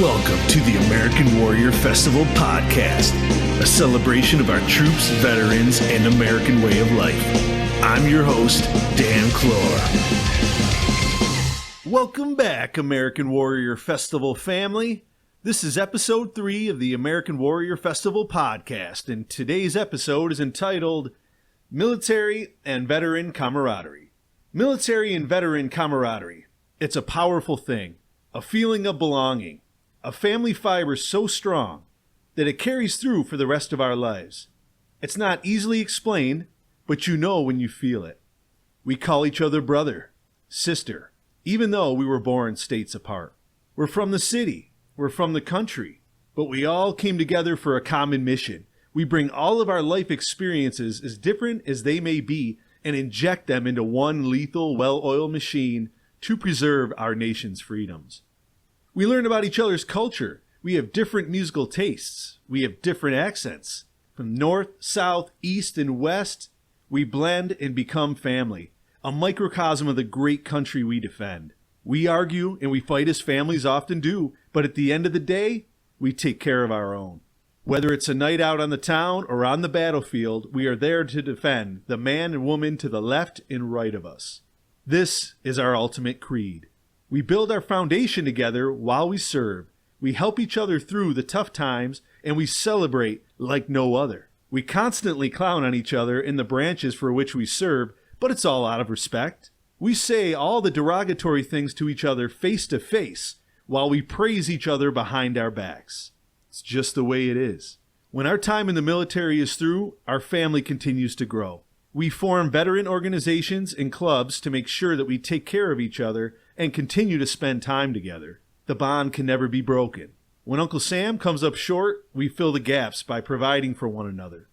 Welcome to the American Warrior Festival podcast, a celebration of our troops, veterans, and American way of life. I'm your host, Dan Clor. Welcome back, American Warrior Festival family. This is episode 3 of the American Warrior Festival podcast, and today's episode is entitled Military and Veteran Camaraderie. Military and Veteran Camaraderie. It's a powerful thing, a feeling of belonging, a family fiber so strong that it carries through for the rest of our lives. It's not easily explained, but you know when you feel it. We call each other brother, sister, even though we were born states apart. We're from the city, we're from the country, but we all came together for a common mission. We bring all of our life experiences, as different as they may be, and inject them into one lethal, well-oiled machine to preserve our nation's freedoms. We learn about each other's culture. We have different musical tastes. We have different accents. From north, south, east, and west, we blend and become family, a microcosm of the great country we defend. We argue and we fight as families often do, but at the end of the day, we take care of our own. Whether it's a night out on the town or on the battlefield, we are there to defend the man and woman to the left and right of us. This is our ultimate creed. We build our foundation together while we serve. We help each other through the tough times, and we celebrate like no other. We constantly clown on each other in the branches for which we serve, but it's all out of respect. We say all the derogatory things to each other face to face, while we praise each other behind our backs. It's just the way it is. When our time in the military is through, our family continues to grow. We form veteran organizations and clubs to make sure that we take care of each other and continue to spend time together. The bond can never be broken. When Uncle Sam comes up short, we fill the gaps by providing for one another.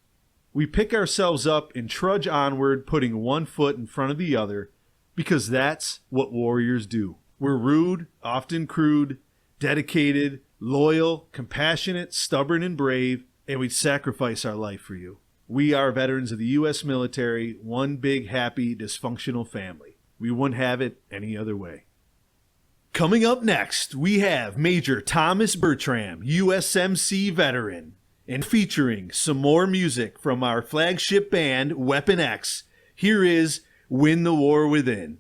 We pick ourselves up and trudge onward, putting one foot in front of the other, because that's what warriors do. We're rude, often crude, dedicated, loyal, compassionate, stubborn, and brave, and we'd sacrifice our life for you. We are veterans of the U.S. military, one big, happy, dysfunctional family. We wouldn't have it any other way. Coming up next, we have Major Thomas Bertram, USMC Veteran, and featuring some more music from our flagship band, Weapon X. Here is Win the War Within.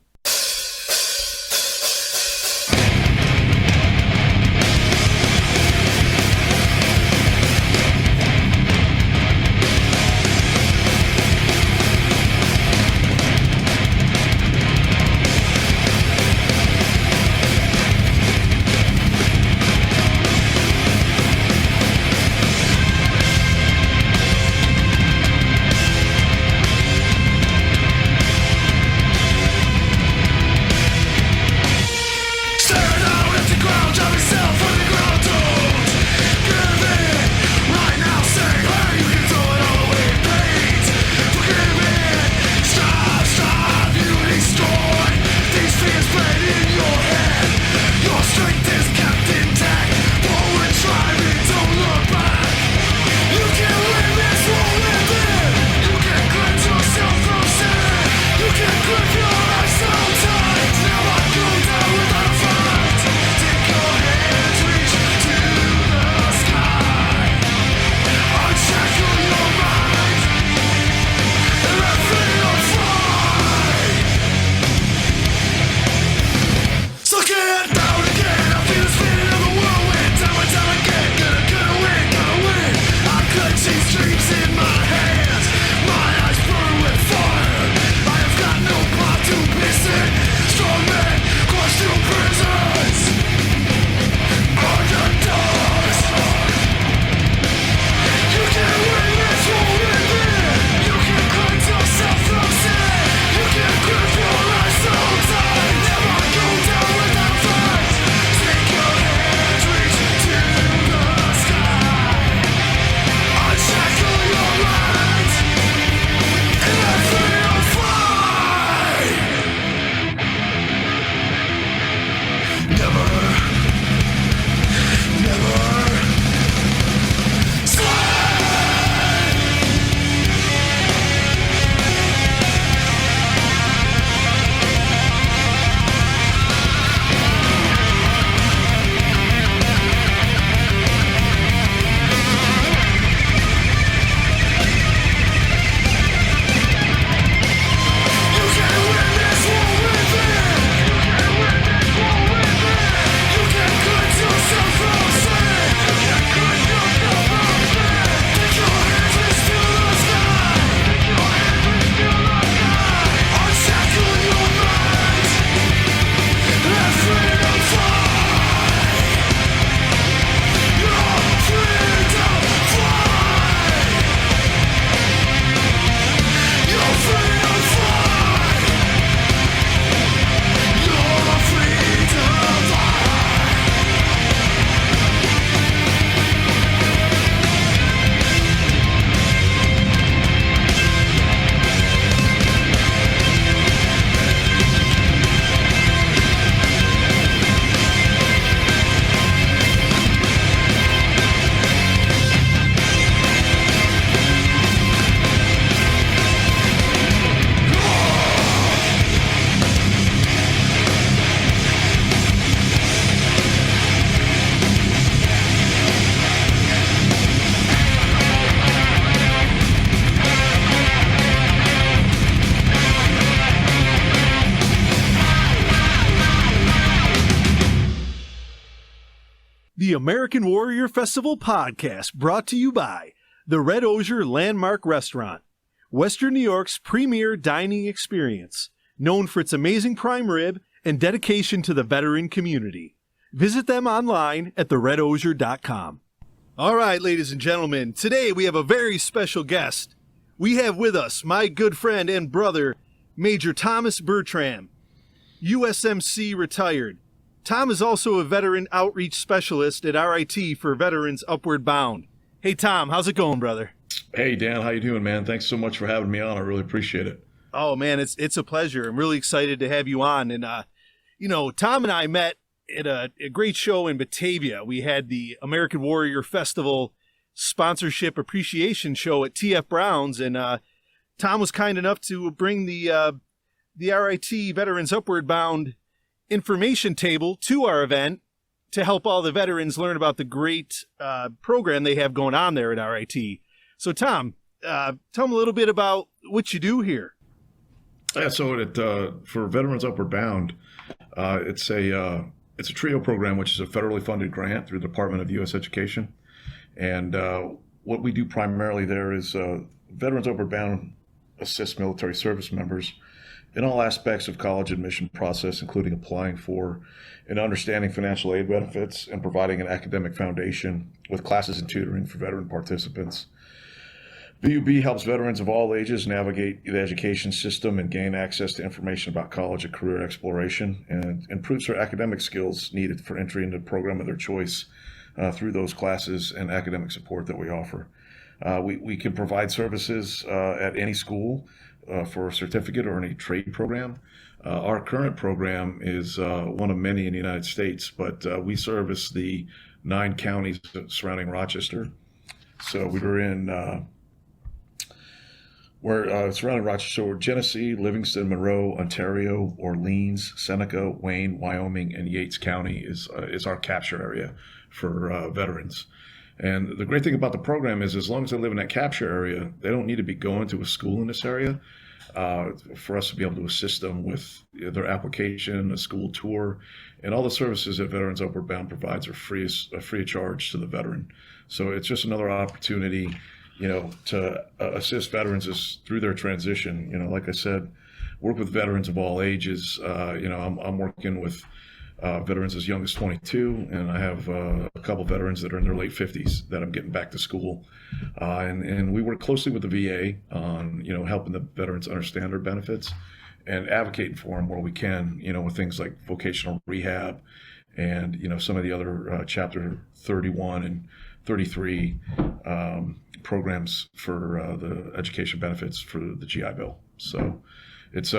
The American Warrior Festival podcast brought to you by the Red Osier Landmark Restaurant, Western New York's premier dining experience, known for its amazing prime rib and dedication to the veteran community. Visit them online at theredosier.com. All right, ladies and gentlemen, today we have a very special guest. We have with us my good friend and brother, Major Thomas Bertram, USMC retired. Tom is also a veteran outreach specialist at RIT for Veterans Upward Bound. Hey, Tom, how's it going, brother? Hey, Dan, how you doing, man? Thanks so much for having me on. I really appreciate it. Oh, man, it's a pleasure. I'm really excited to have you on. And, Tom and I met at a great show in Batavia. We had the American Warrior Festival sponsorship appreciation show at TF Brown's, and Tom was kind enough to bring the RIT Veterans Upward Bound information table to our event to help all the veterans learn about the great program they have going on there at RIT. So, Tom, tell them a little bit about what you do here. Yeah, so for Veterans Upward Bound, it's a TRIO program, which is a federally funded grant through the Department of U.S. Education. And what we do primarily there is Veterans Upward Bound assists military service members in all aspects of college admission process, including applying for and understanding financial aid benefits and providing an academic foundation with classes and tutoring for veteran participants. VUB helps veterans of all ages navigate the education system and gain access to information about college and career exploration, and improves their academic skills needed for entry into a program of their choice through those classes and academic support that we offer. We can provide services at any school for a certificate or any trade program. Our current program is one of many in the United States, but we service the 9 counties surrounding Rochester. So we were in, surrounding Rochester, Genesee, Livingston, Monroe, Ontario, Orleans, Seneca, Wayne, Wyoming, and Yates County is our capture area for veterans. And the great thing about the program is as long as they live in that capture area, they don't need to be going to a school in this area for us to be able to assist them with their application, a school tour, and all the services that Veterans Upward Bound provides are free of charge to the veteran. So it's just another opportunity, to assist veterans through their transition. Like I said, work with veterans of all ages. I'm working with veterans as young as 22, and I have a couple veterans that are in their late 50s that I'm getting back to school. And we work closely with the VA on, helping the veterans understand their benefits and advocating for them where we can, with things like vocational rehab and, some of the other Chapter 31 and 33 programs for the education benefits for the GI Bill. So it's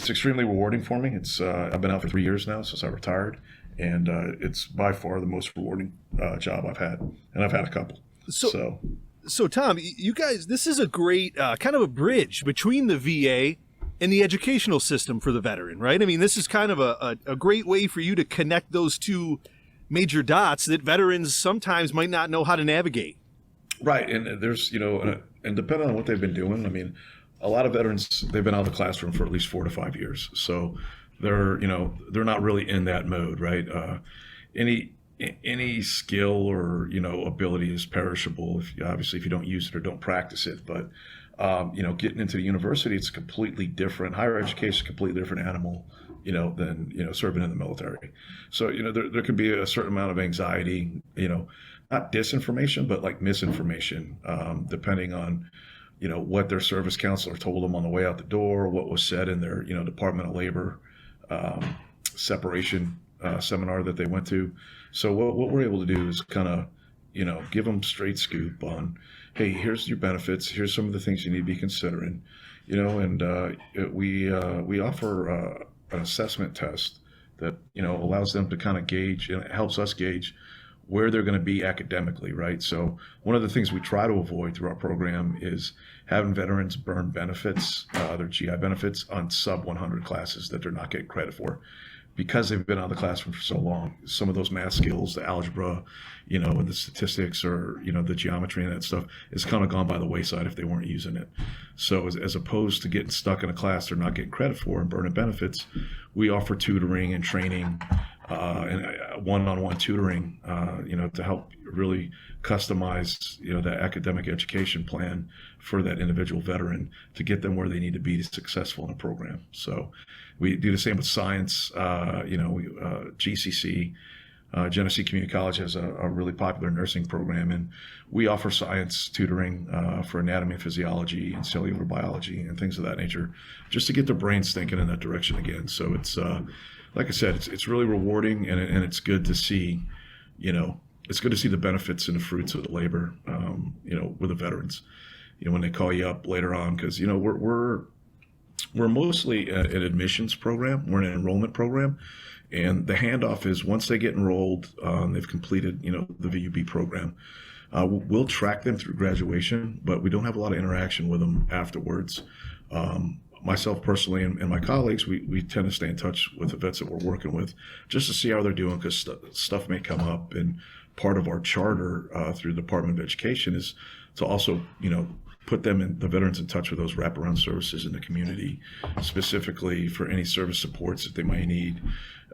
extremely rewarding for me. I've been out for 3 years now since I retired, and it's by far the most rewarding job I've had, and I've had a couple. So Tom, you guys, this is a great kind of a bridge between the VA and the educational system for the veteran, right? I mean, this is kind of a great way for you to connect those two major dots that veterans sometimes might not know how to navigate. Right, and there's, and depending on what they've been doing, I mean, a lot of veterans, they've been out of the classroom for at least 4 to 5 years. So they're not really in that mode, right? Any skill or, ability is perishable if you don't use it or don't practice it. But, getting into the university, it's completely different. Higher education is a completely different animal, than, serving in the military. So, there can be a certain amount of anxiety, not disinformation, but like misinformation, depending on, what their service counselor told them on the way out the door, what was said in their, Department of Labor separation seminar that they went to. So what we're able to do is kind of, give them straight scoop on, hey, here's your benefits, here's some of the things you need to be considering, and we offer an assessment test that, allows them to kind of gauge, and it helps us gauge where they're going to be academically, right? So one of the things we try to avoid through our program is having veterans burn benefits, their GI benefits, on sub 100 classes that they're not getting credit for, because they've been out of the classroom for so long. Some of those math skills, the algebra, and the statistics, or, the geometry and that stuff is kind of gone by the wayside if they weren't using it. So as opposed to getting stuck in a class they're not getting credit for and burning benefits, we offer tutoring and training and one-on-one tutoring, to help really customize, that academic education plan for that individual veteran to get them where they need to be successful in a program. So we do the same with science. GCC, Genesee Community College has a really popular nursing program, and we offer science tutoring for anatomy and physiology and cellular biology and things of that nature, just to get their brains thinking in that direction again. So it's like I said, it's really rewarding, and it's good to see, it's good to see the benefits and the fruits of the labor, with the veterans, when they call you up later on, because, we're mostly an admissions program. We're an enrollment program. And the handoff is once they get enrolled, they've completed, the VUB program. We'll track them through graduation, but we don't have a lot of interaction with them afterwards. Myself personally and my colleagues, we tend to stay in touch with the vets that we're working with just to see how they're doing, because stuff may come up. And part of our charter through the Department of Education is to also, put the veterans in touch with those wraparound services in the community, specifically for any service supports that they might need.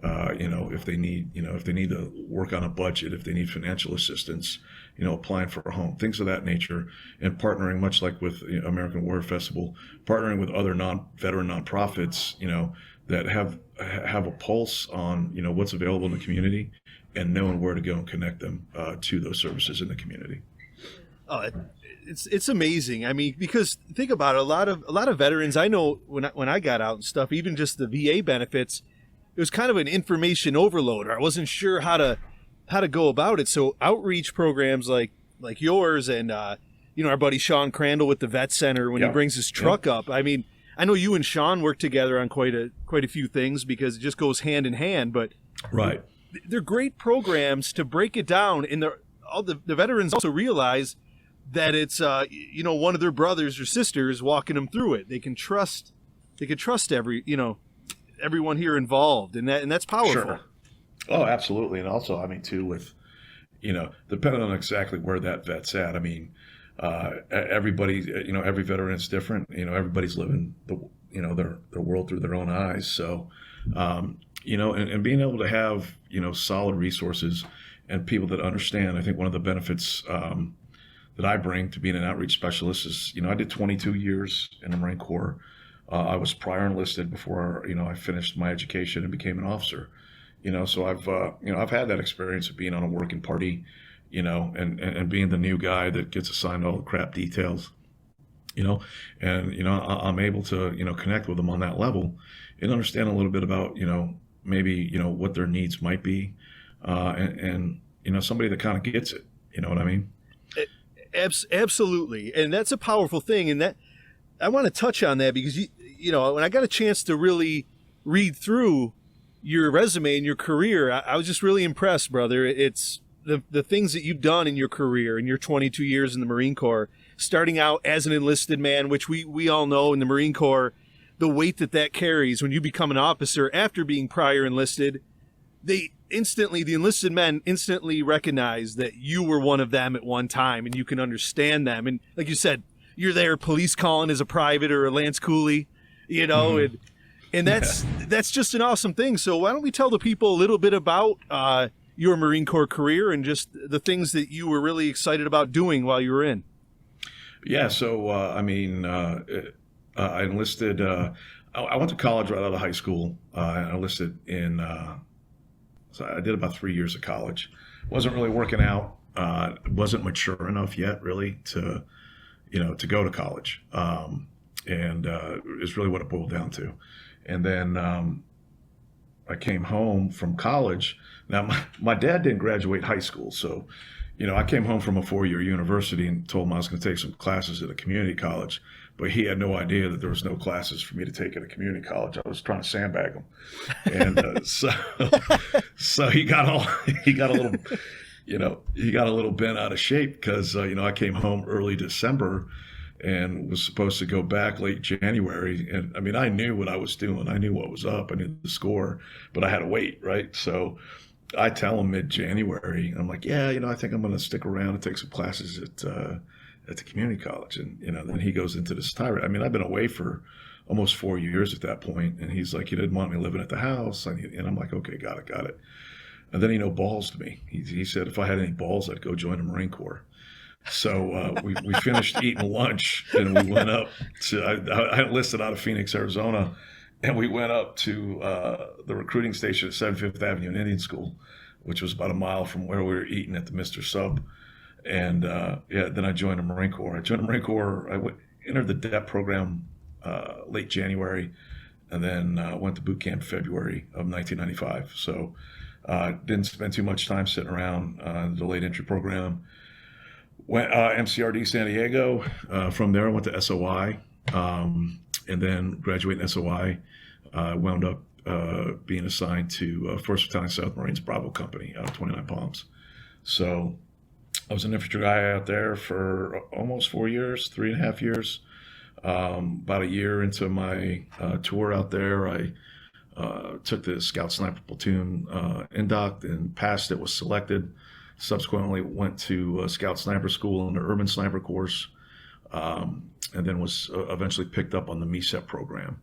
If they need to work on a budget, if they need financial assistance, applying for a home, things of that nature, and partnering, much like with American Warrior Festival, partnering with other veteran nonprofits, that have a pulse on, what's available in the community, and knowing where to go and connect them to those services in the community. Oh, it's amazing. I mean, because think about it, a lot of veterans I know, when I got out and stuff, even just the VA benefits, it was kind of an information overload, or I wasn't sure how to go about it. So outreach programs like yours, and our buddy Sean Crandall with the Vet Center, when he brings his truck up. I mean, I know you and Sean work together on quite a few things, because it just goes hand in hand. But right, they're great programs to break it down, and all the veterans also realize that it's one of their brothers or sisters walking them through it. They can trust everyone here involved, and that's powerful. Sure. Oh, absolutely. And also, I mean, too, with, depending on exactly where that vet's at, I mean, everybody, every veteran is different. Everybody's living their world through their own eyes. So, and being able to have, solid resources and people that understand. I think one of the benefits that I bring to being an outreach specialist is, I did 22 years in the Marine Corps. I was prior enlisted before, I finished my education and became an officer. So I've had that experience of being on a working party, and being the new guy that gets assigned all the crap details, and, I'm able to, connect with them on that level and understand a little bit about, maybe, what their needs might be, and somebody that kind of gets it, you know what I mean? Absolutely. And that's a powerful thing. And that I want to touch on that, because, when I got a chance to really read through your resume and your career, I was just really impressed, brother. It's the things that you've done in your career, in your 22 years in the Marine Corps, starting out as an enlisted man, which we all know in the Marine Corps, the weight that carries when you become an officer after being prior enlisted. The enlisted men instantly recognize that you were one of them at one time, and you can understand them. And like you said, you're there police calling as a private or a Lance Cooley, mm-hmm. and that's just an awesome thing. So why don't we tell the people a little bit about your Marine Corps career and just the things that you were really excited about doing while you were in? Yeah. So, I enlisted, I went to college right out of high school. I enlisted in, so I did about 3 years of college. Wasn't really working out. Wasn't mature enough yet really to go to college. And is really what it boiled down to. And then I came home from college. Now, my dad didn't graduate high school. So, I came home from a 4-year university and told him I was going to take some classes at a community college. But he had no idea that there was no classes for me to take at a community college. I was trying to sandbag him. And so he got a little bent out of shape because, I came home early December and was supposed to go back late January. And I mean, I knew what I was doing. I knew what was up. I knew the score, but I had to wait, right? So I tell him mid-January, I'm like, yeah, I think I'm going to stick around and take some classes at the community college. And, then he goes into this tirade. I mean, I've been away for almost 4 years at that point. And he's like, he didn't want me living at the house. And I'm like, okay, got it. And then he ballsed me. He said if I had any balls, I'd go join the Marine Corps. So we finished eating lunch, and we went up to, I enlisted out of Phoenix, Arizona, and we went up to the recruiting station at 75th Avenue and Indian School, which was about a mile from where we were eating at the Mr. Sub. And then I joined the Marine Corps. I entered the DEP program late January, and then went to boot camp February of 1995. So didn't spend too much time sitting around the delayed entry program. Went MCRD San Diego. From there, I went to SOI, and then graduating SOI, wound up being assigned to 1st Battalion South Marines Bravo Company out of 29 Palms. So I was an infantry guy out there for almost 4 years, 3.5 years. About a year into my tour out there, I took the Scout Sniper Platoon induct and passed it, was selected. Subsequently went to Scout Sniper School and the Urban Sniper course, and then was eventually picked up on the MECEP program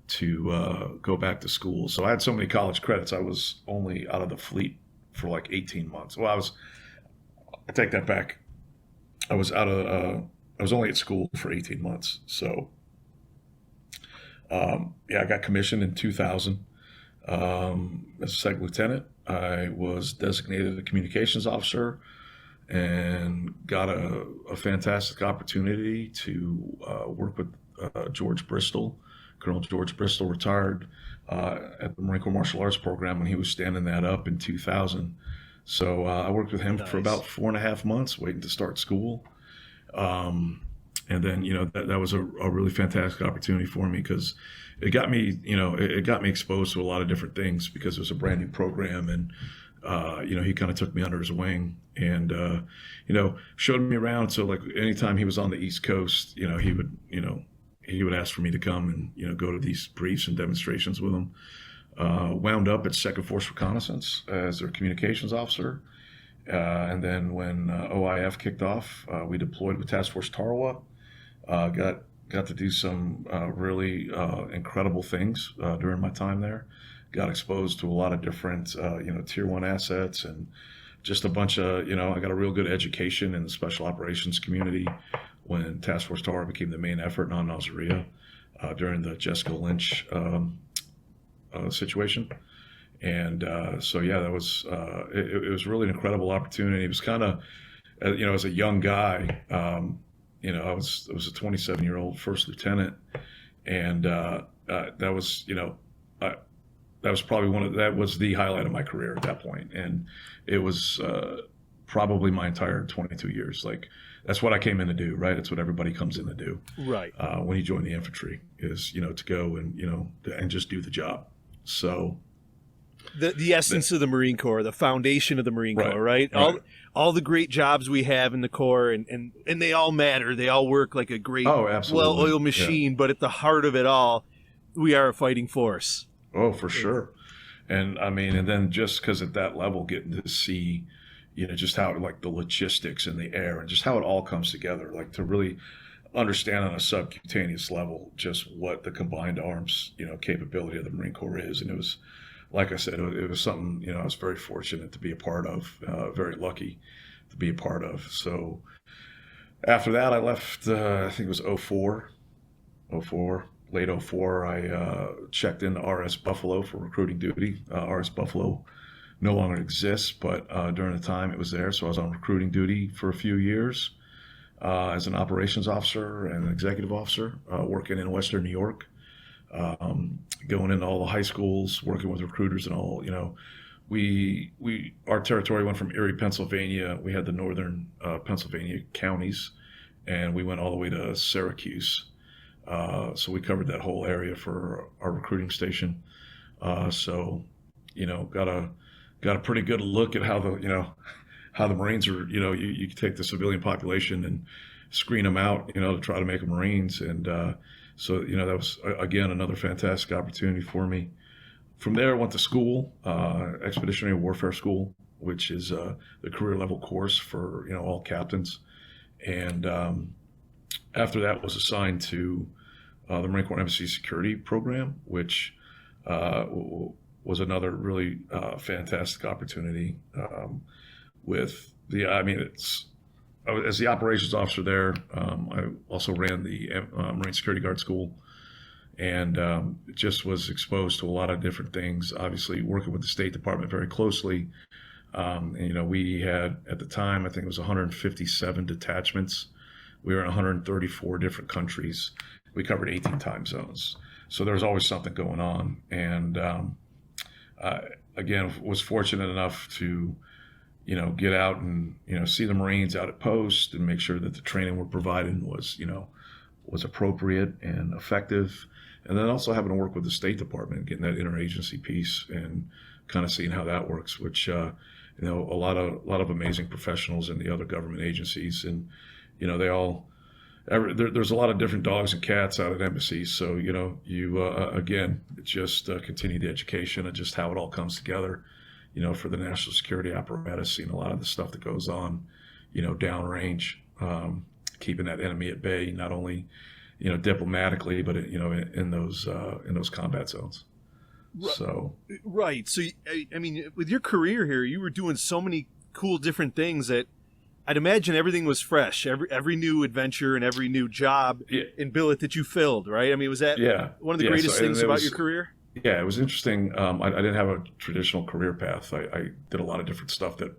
to go back to school. So I had so many college credits, I was only out of the fleet for like 18 months. Well, I take that back. I was only at school for 18 months. So I got commissioned in 2000 as a second lieutenant. I was designated a communications officer and got a fantastic opportunity to work with George Bristol. Colonel George Bristol retired at the Marine Corps Martial Arts program when he was standing that up in 2000. So I worked with him for about 4.5 months, waiting to start school. And then, that was a really fantastic opportunity for me because it got me, it got me exposed to a lot of different things because it was a brand new program. And, he kind of took me under his wing and, showed me around. So like anytime he was on the East Coast, he would ask for me to come and, go to these briefs and demonstrations with him. Wound up at 2nd Force Reconnaissance as their communications officer. And then when OIF kicked off, we deployed with Task Force Tarawa. Got to do some really incredible things during my time there. Got exposed to a lot of different, Tier 1 assets and just a bunch of, I got a real good education in the special operations community when Task Force Tarawa became the main effort in Al-Nasiriyah during the Jessica Lynch situation. And that was it was really an incredible opportunity. It was kind of, as a young guy, I was a 27-year-old first lieutenant, and that was probably that was the highlight of my career at that point. And it was probably my entire 22 years. Like that's what I came in to do, right? It's what everybody comes in to do, right? When you join the infantry is to go and and just do the job. So. The essence of the Marine Corps, the foundation of the Marine Corps, right? All the great jobs we have in the Corps, and they all matter. They all work like a great, well-oiled machine. Yeah. But at the heart of it all, we are a fighting force. Oh, for sure. And I mean, and then just because at that level, getting to see, just how like the logistics in the air and just how it all comes together, like to really understand on a subcutaneous level just what the combined arms, capability of the Marine Corps is. And it was, like I said, it was something, I was very fortunate to be a part of, very lucky to be a part of. So after that, I left, I think it was 04, late 04, I checked into RS Buffalo for recruiting duty. RS Buffalo no longer exists, but during the time it was there. So I was on recruiting duty for a few years as an operations officer and an executive officer, working in Western New York. Going into all the high schools, working with recruiters and all, our territory went from Erie, Pennsylvania. We had the northern Pennsylvania counties, and we went all the way to Syracuse. So we covered that whole area for our recruiting station. Got a pretty good look at how the Marines are. You take the civilian population and screen them out, to try to make them Marines. And so that was, again, another fantastic opportunity for me. From there, I went to school, Expeditionary Warfare School, which is the career level course for, all captains. And after that was assigned to the Marine Corps Embassy Security Program, which was another really fantastic opportunity. As the operations officer there, I also ran the Marine Security Guard School, and just was exposed to a lot of different things. Obviously, working with the State Department very closely. We had, at the time, I think it was 157 detachments. We were in 134 different countries. We covered 18 time zones. So there was always something going on. And again, was fortunate enough to, get out and, see the Marines out at post and make sure that the training we're providing was appropriate and effective. And then also having to work with the State Department, getting that interagency piece and kind of seeing how that works, which, a lot of amazing professionals in the other government agencies. And, there's a lot of different dogs and cats out at embassies. So, again, just continue the education and just how it all comes together, for the national security apparatus, seeing a lot of the stuff that goes on, downrange, keeping that enemy at bay, not only, diplomatically, but, in those combat zones. So. Right. So, I mean, with your career here, you were doing so many cool different things that I'd imagine everything was fresh. Every new adventure and every new job and billet that you filled, right? I mean, was that one of the greatest things about your career? Yeah, it was interesting. I didn't have a traditional career path. I did a lot of different stuff that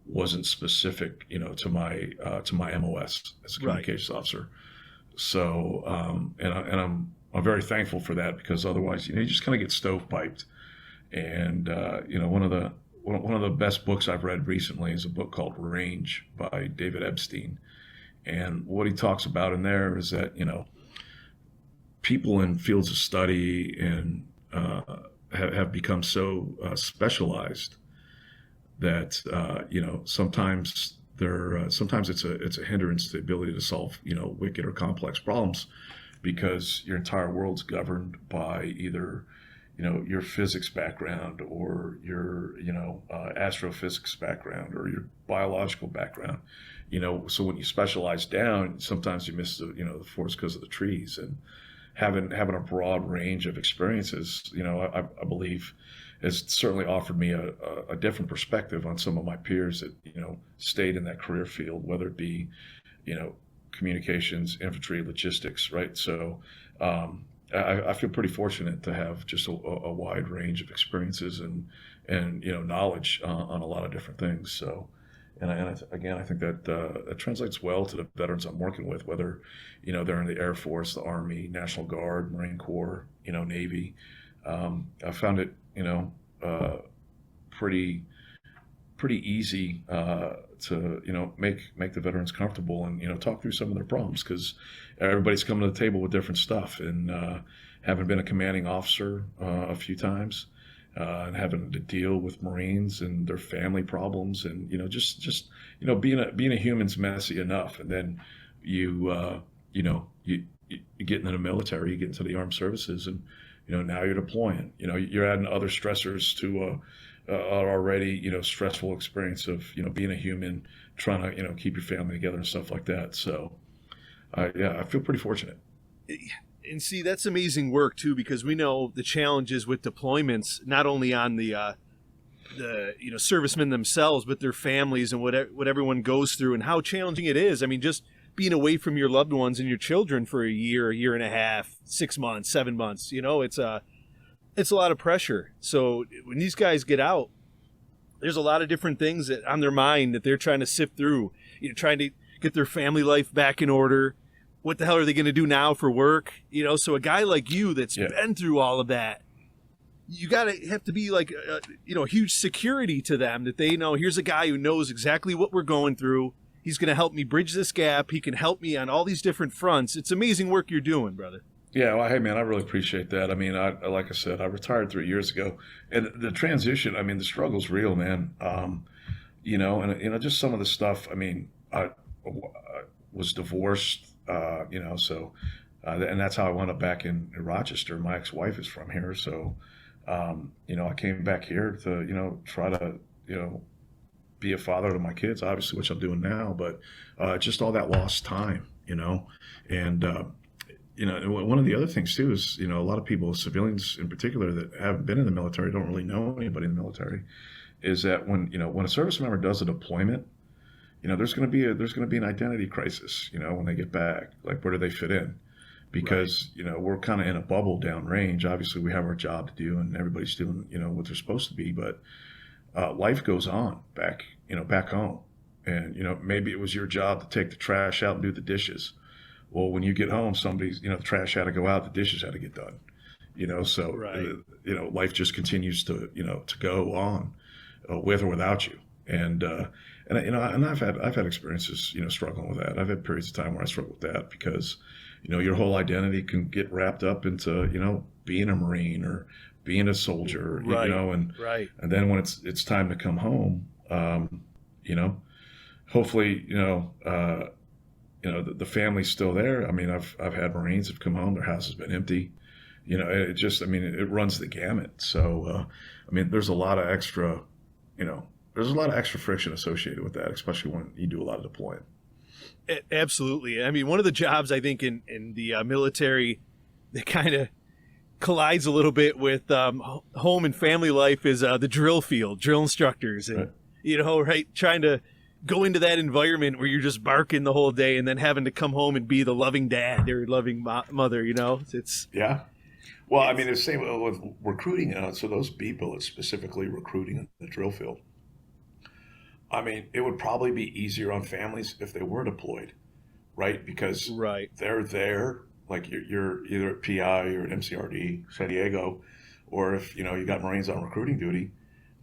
wasn't specific, to my MOS as a communications officer. So, and I'm very thankful for that, because otherwise, you just kind of get stovepiped. And one of the best books I've read recently is a book called Range by David Epstein. And what he talks about in there is that, people in fields of study and have become so specialized that, sometimes it's a hindrance to the ability to solve, wicked or complex problems, because your entire world's governed by either your physics background or your, astrophysics background or your biological background, so when you specialize down, sometimes you miss the forest because of the trees. And having a broad range of experiences, I believe has certainly offered me a different perspective on some of my peers that, stayed in that career field, whether it be, communications, infantry, logistics, right? So, I feel pretty fortunate to have just a wide range of experiences and knowledge on a lot of different things. So, I think that translates well to the veterans I'm working with, whether they're in the Air Force, the Army, National Guard, Marine Corps, Navy. I found it pretty easy to make the veterans comfortable and talk through some of their problems, because everybody's coming to the table with different stuff. And having been a commanding officer a few times, and having to deal with Marines and their family problems, and just being a human's messy enough. And then you get into the military, you get into the armed services, and now you're deploying. You're adding other stressors to our already stressful experience of being a human, trying to keep your family together and stuff like that. So I feel pretty fortunate. And see, that's amazing work too, because we know the challenges with deployments, not only on the servicemen themselves, but their families and what everyone goes through, and how challenging it is. I mean, just being away from your loved ones and your children for a year and a half, 6 months, 7 months, it's a lot of pressure. So when these guys get out, there's a lot of different things that on their mind that they're trying to sift through, trying to get their family life back in order. What the hell are they going to do now for work? So a guy like you that's been through all of that, you have to be like, huge security to them, that they know here's a guy who knows exactly what we're going through. He's going to help me bridge this gap. He can help me on all these different fronts. It's amazing work you're doing, brother. Yeah, well, hey, man, I really appreciate that. I mean, like I said, I retired 3 years ago, and the transition, I mean, the struggle's real, man. Just some of the stuff. I mean, I was divorced, and that's how I wound up back in Rochester. My ex-wife is from here, so, I came back here to, try to, be a father to my kids, obviously, which I'm doing now, but just all that lost time, and and one of the other things too is, a lot of people, civilians in particular, that haven't been in the military, don't really know anybody in the military, is that when a service member does a deployment, there's going to be an identity crisis, when they get back. Like, where do they fit in? Because, we're kind of in a bubble downrange. Obviously, we have our job to do, and everybody's doing, what they're supposed to be. But life goes on back home. And, maybe it was your job to take the trash out and do the dishes. Well, when you get home, somebody's, the trash had to go out, the dishes had to get done. So, Right. Life just continues to, to go on with or without you. And I've had experiences, struggling with that. I've had periods of time where I struggle with that because, your whole identity can get wrapped up into, being a Marine or being a soldier, Right. and then when it's time to come home, hopefully, the family's still there. I mean, I've had Marines have come home, their house has been empty. It runs the gamut. So, there's a lot of extra, friction associated with that, especially when you do a lot of deploying. Absolutely. I mean, one of the jobs I think in the military that kind of collides a little bit with home and family life is the drill field, drill instructors, and trying to go into that environment where you're just barking the whole day and then having to come home and be the loving dad or loving mother. It's yeah. Well, the same with recruiting. So those people that specifically recruiting in the drill field. It would probably be easier on families if they were deployed, right? Because they're there, like you're either at PI or at MCRD, San Diego, or if, you got Marines on recruiting duty,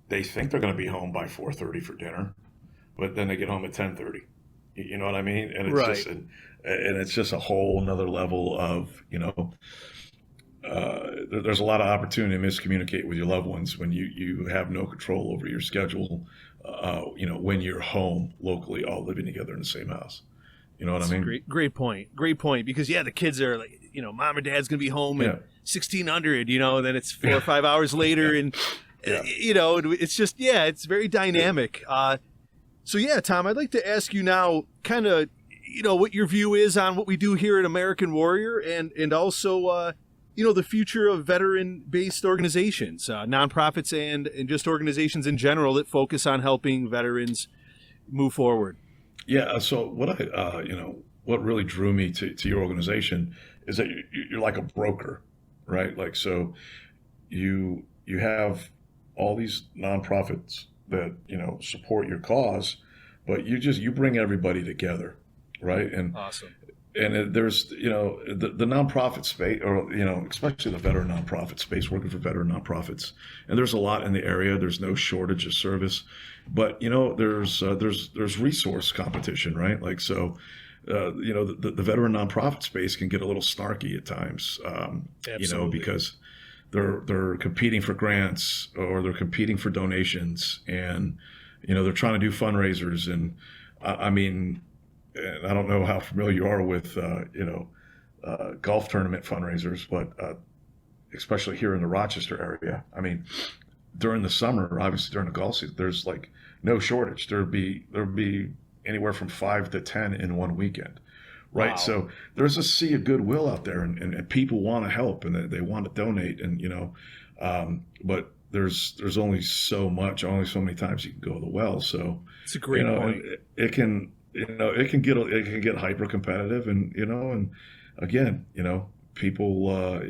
they think they're going to be home by 4:30 for dinner, but then they get home at 10:30. You know what I mean? And it's it's just a whole another level of, there's a lot of opportunity to miscommunicate with your loved ones when you have no control over your schedule, when you're home locally, all living together in the same house. You know what I mean? Great point. Because, the kids are like, mom or dad's going to be home at 1600, then it's 4 or 5 hours later. And, it's just, it's very dynamic. So, Tom, I'd like to ask you now kind of, what your view is on what we do here at American Warrior and also, the future of veteran-based organizations, nonprofits and just organizations in general that focus on helping veterans move forward. Yeah. So what really drew me to your organization is that you're like a broker, right? Like, so you have all these nonprofits that, support your cause, but you bring everybody together, right? And awesome. And there's, the nonprofit space, or, especially the veteran nonprofit space, working for veteran nonprofits. And there's a lot in the area. There's no shortage of service, but, there's resource competition, right? Like, so, the veteran nonprofit space can get a little snarky at times, because they're competing for grants or they're competing for donations, and, they're trying to do fundraisers. And and I don't know how familiar you are with, golf tournament fundraisers, but especially here in the Rochester area. During the summer, obviously during the golf season, there's like no shortage. There'd be anywhere from 5 to 10 in one weekend, right? Wow. So there's a sea of goodwill out there, and people want to help and they want to donate, and but there's only so many times you can go to the well. So it's a great point. It can get hyper competitive, and and again, people,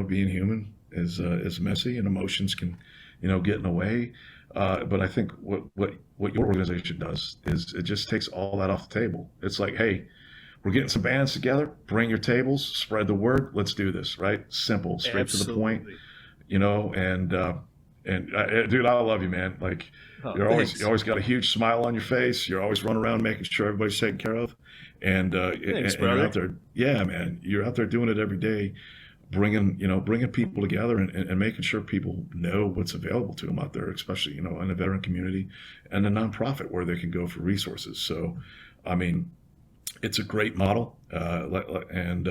being human is messy, and emotions can, get in the way. But I think what your organization does is it just takes all that off the table. It's like, hey, we're getting some bands together, bring your tables, spread the word, let's do this, right? Simple, straight Absolutely. To the point, and dude, I love you, man. Like, you always got a huge smile on your face. You're always running around making sure everybody's taken care of. And, thanks, and you're out there. Yeah, man. You're out there doing it every day, bringing people together and making sure people know what's available to them out there, especially, in the veteran community and the nonprofit where they can go for resources. So, it's a great model. And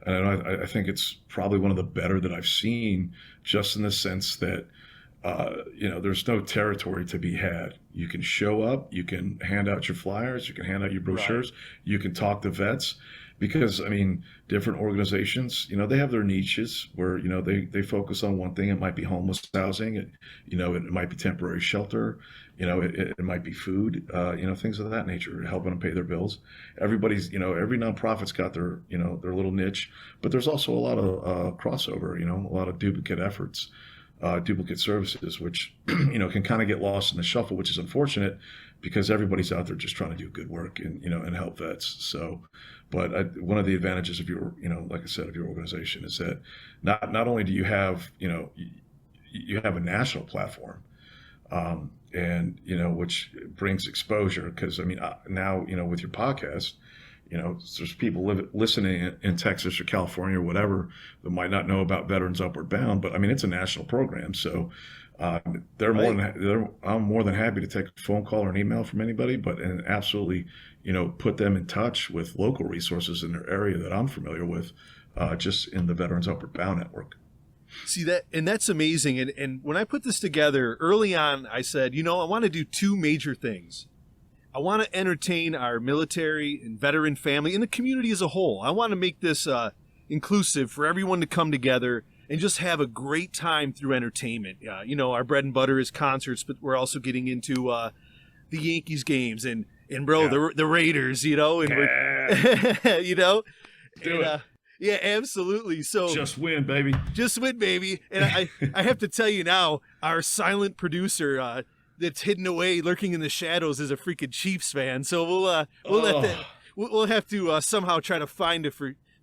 I think it's probably one of the better that I've seen, just in the sense that, there's no territory to be had. You can show up, you can hand out your flyers, you can hand out your brochures, Right. you can talk to vets, because I mean, different organizations, they have their niches where, they focus on one thing. It might be homeless housing, it might be temporary shelter, it might be food, things of that nature, helping them pay their bills. Everybody's, every nonprofit's got their little niche, but there's also a lot of crossover, a lot of duplicate efforts, duplicate services, which can kind of get lost in the shuffle, which is unfortunate because everybody's out there just trying to do good work and help vets. So, but one of the advantages of your, like I said, of your organization is that not only do you have, you have a national platform, and which brings exposure, because I mean now with your podcast, there's people listening in Texas or California or whatever that might not know about Veterans Upward Bound, but I mean, it's a national program. So I'm more than happy to take a phone call or an email from anybody, and absolutely, put them in touch with local resources in their area that I'm familiar with, just in the Veterans Upward Bound network. See that, and that's amazing. And when I put this together early on, I said, I want to do two major things. I want to entertain our military and veteran family and the community as a whole. I want to make this inclusive for everyone to come together and just have a great time through entertainment. Our bread and butter is concerts, but we're also getting into the Yankees games and bro, the Raiders, and we're, Do it. Yeah, absolutely. So Just win, baby. Just win, baby. And I have to tell you now, our silent producer that's hidden away, lurking in the shadows, is a freaking Chiefs fan. So we'll have to somehow try to find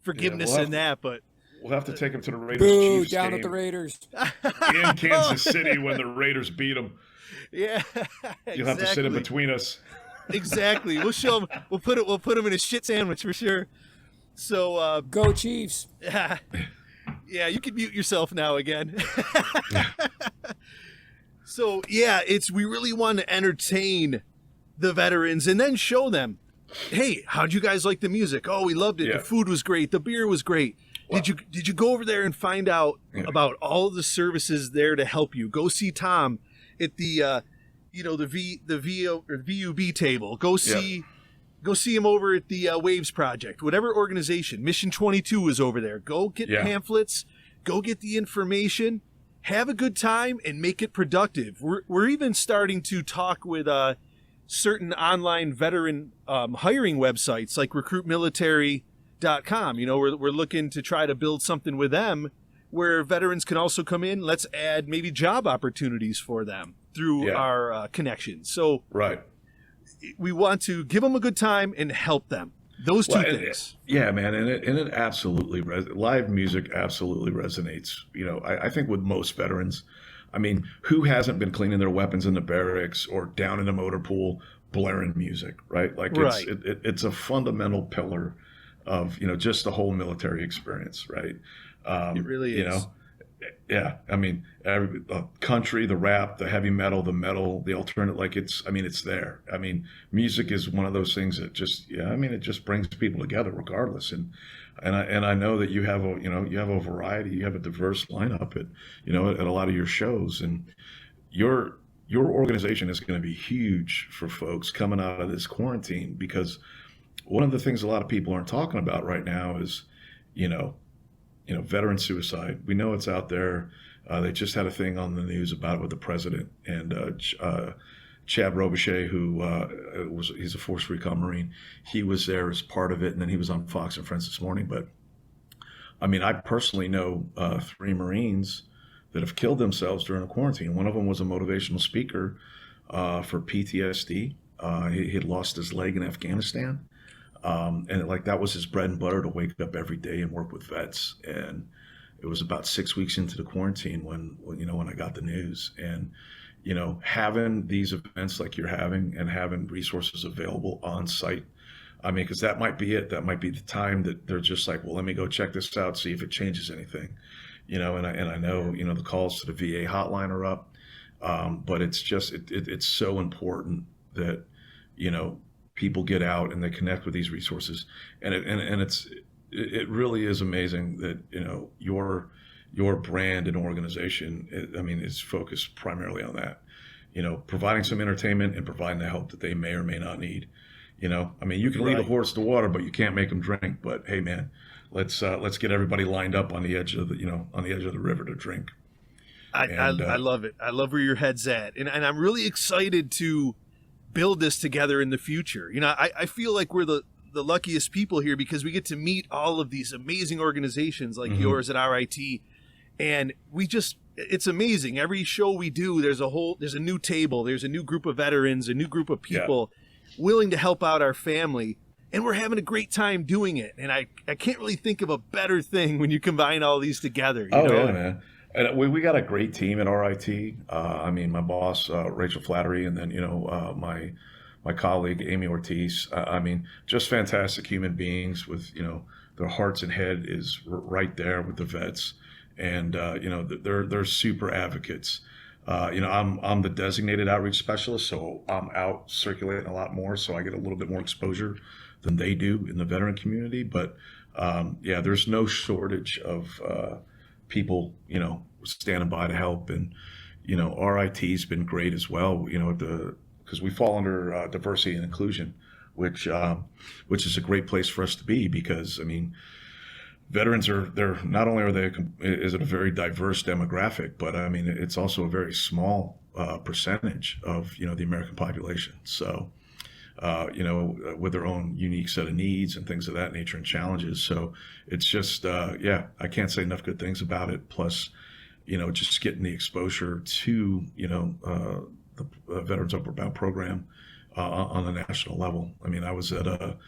forgiveness in that. But we'll have to take him to the Raiders. Boo, Chiefs down game at the Raiders. in Kansas City when the Raiders beat them. Yeah, You'll have to sit in between us. Exactly. We'll show him. We'll put him in a shit sandwich for sure. So go Chiefs. Yeah, you can mute yourself now again. So yeah, we really want to entertain the veterans and then show them, hey, how'd you guys like the music? Oh, we loved it. Yeah. The food was great. The beer was great. Wow. Did you go over there and find out about all of the services there to help you? Go see Tom at the VUB table. Go see him over at the Waves Project, whatever organization. Mission 22 is over there. Go get pamphlets. Go get the information. Have a good time and make it productive. We're even starting to talk with certain online veteran hiring websites like recruitmilitary.com. We're looking to try to build something with them where veterans can also come in. Let's add maybe job opportunities for them through our connections. So we want to give them a good time and help them. Those two things. Yeah, man. And it absolutely, live music absolutely resonates. I think with most veterans, I mean, who hasn't been cleaning their weapons in the barracks or down in the motor pool blaring music, right? Like it's a fundamental pillar of, just the whole military experience, right? It really is. Yeah, I mean, the country, the rap, the heavy metal, the alternate, it's there. I mean, music is one of those things that it just brings people together regardless. And I know that you have a variety, you have a diverse lineup at a lot of your shows, and your organization is going to be huge for folks coming out of this quarantine, because one of the things a lot of people aren't talking about right now is, veteran suicide. We know it's out there. They just had a thing on the news about it with the president and Chad Robichaud, who he's a Force Recon Marine. He was there as part of it, and then he was on Fox and Friends this morning. But I mean, I personally know 3 Marines that have killed themselves during a quarantine. One of them was a motivational speaker for PTSD. He had lost his leg in Afghanistan. And that was his bread and butter, to wake up every day and work with vets. And it was about 6 weeks into the quarantine when I got the news. And, having these events like you're having and having resources available on site, I mean, because that might be it. That might be the time that they're just like, well, let me go check this out, see if it changes anything, and I know, the calls to the VA hotline are up. But it's just, it's so important that, people get out and they connect with these resources, and it really is amazing that your brand and organization, is focused primarily on that. Providing some entertainment and providing the help that they may or may not need. You can lead a horse to water, but you can't make them drink. But hey, man, let's get everybody lined up on the edge of the river to drink. I love it. I love where your head's at, and I'm really excited to build this together in the future. I feel like we're the luckiest people here because we get to meet all of these amazing organizations like yours at RIT, and it's amazing. Every show we do, there's a new table, there's a new group of veterans, a new group of people willing to help out our family, and we're having a great time doing it. And I can't really think of a better thing when you combine all these together. You know? Yeah, man. And we got a great team at RIT. My boss, Rachel Flattery, and then, my colleague, Amy Ortiz. Just fantastic human beings with, their hearts and head is right there with the vets. And, they're super advocates. I'm the designated outreach specialist, so I'm out circulating a lot more. So I get a little bit more exposure than they do in the veteran community. But, there's no shortage of people, standing by to help. And, RIT's been great as well, because we fall under diversity and inclusion, which is a great place for us to be because, veterans they're not only is it a very diverse demographic, but it's also a very small percentage of, the American population. So, with their own unique set of needs and things of that nature and challenges. So it's just, I can't say enough good things about it. Plus, just getting the exposure to, the Veterans Upward Bound program on a national level. I was at a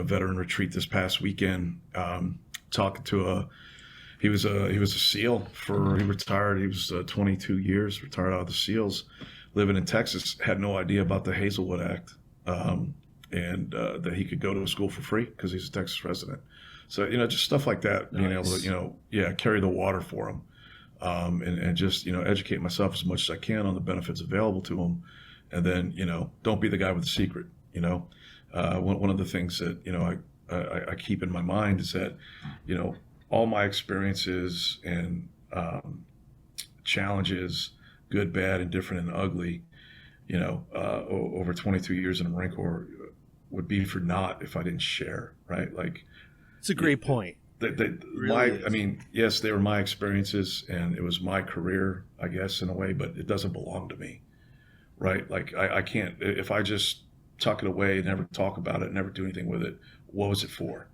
veteran retreat this past weekend, talking to he was a SEAL he retired. He was 22 years, retired out of the SEALs, living in Texas, had no idea about the Hazelwood Act. And that he could go to a school for free because he's a Texas resident. So, just stuff like that, being able to, carry the water for him, and just, educate myself as much as I can on the benefits available to him. And then, don't be the guy with the secret. One of the things that, I keep in my mind is that, all my experiences and challenges, good, bad, indifferent, and ugly, over 22 years in the Marine Corps would be for naught if I didn't share, right? Like, it's a great point. Yes, they were my experiences and it was my career, I guess, in a way, but it doesn't belong to me, right? Like I can't, if I just tuck it away, never talk about it, never do anything with it, what was it for?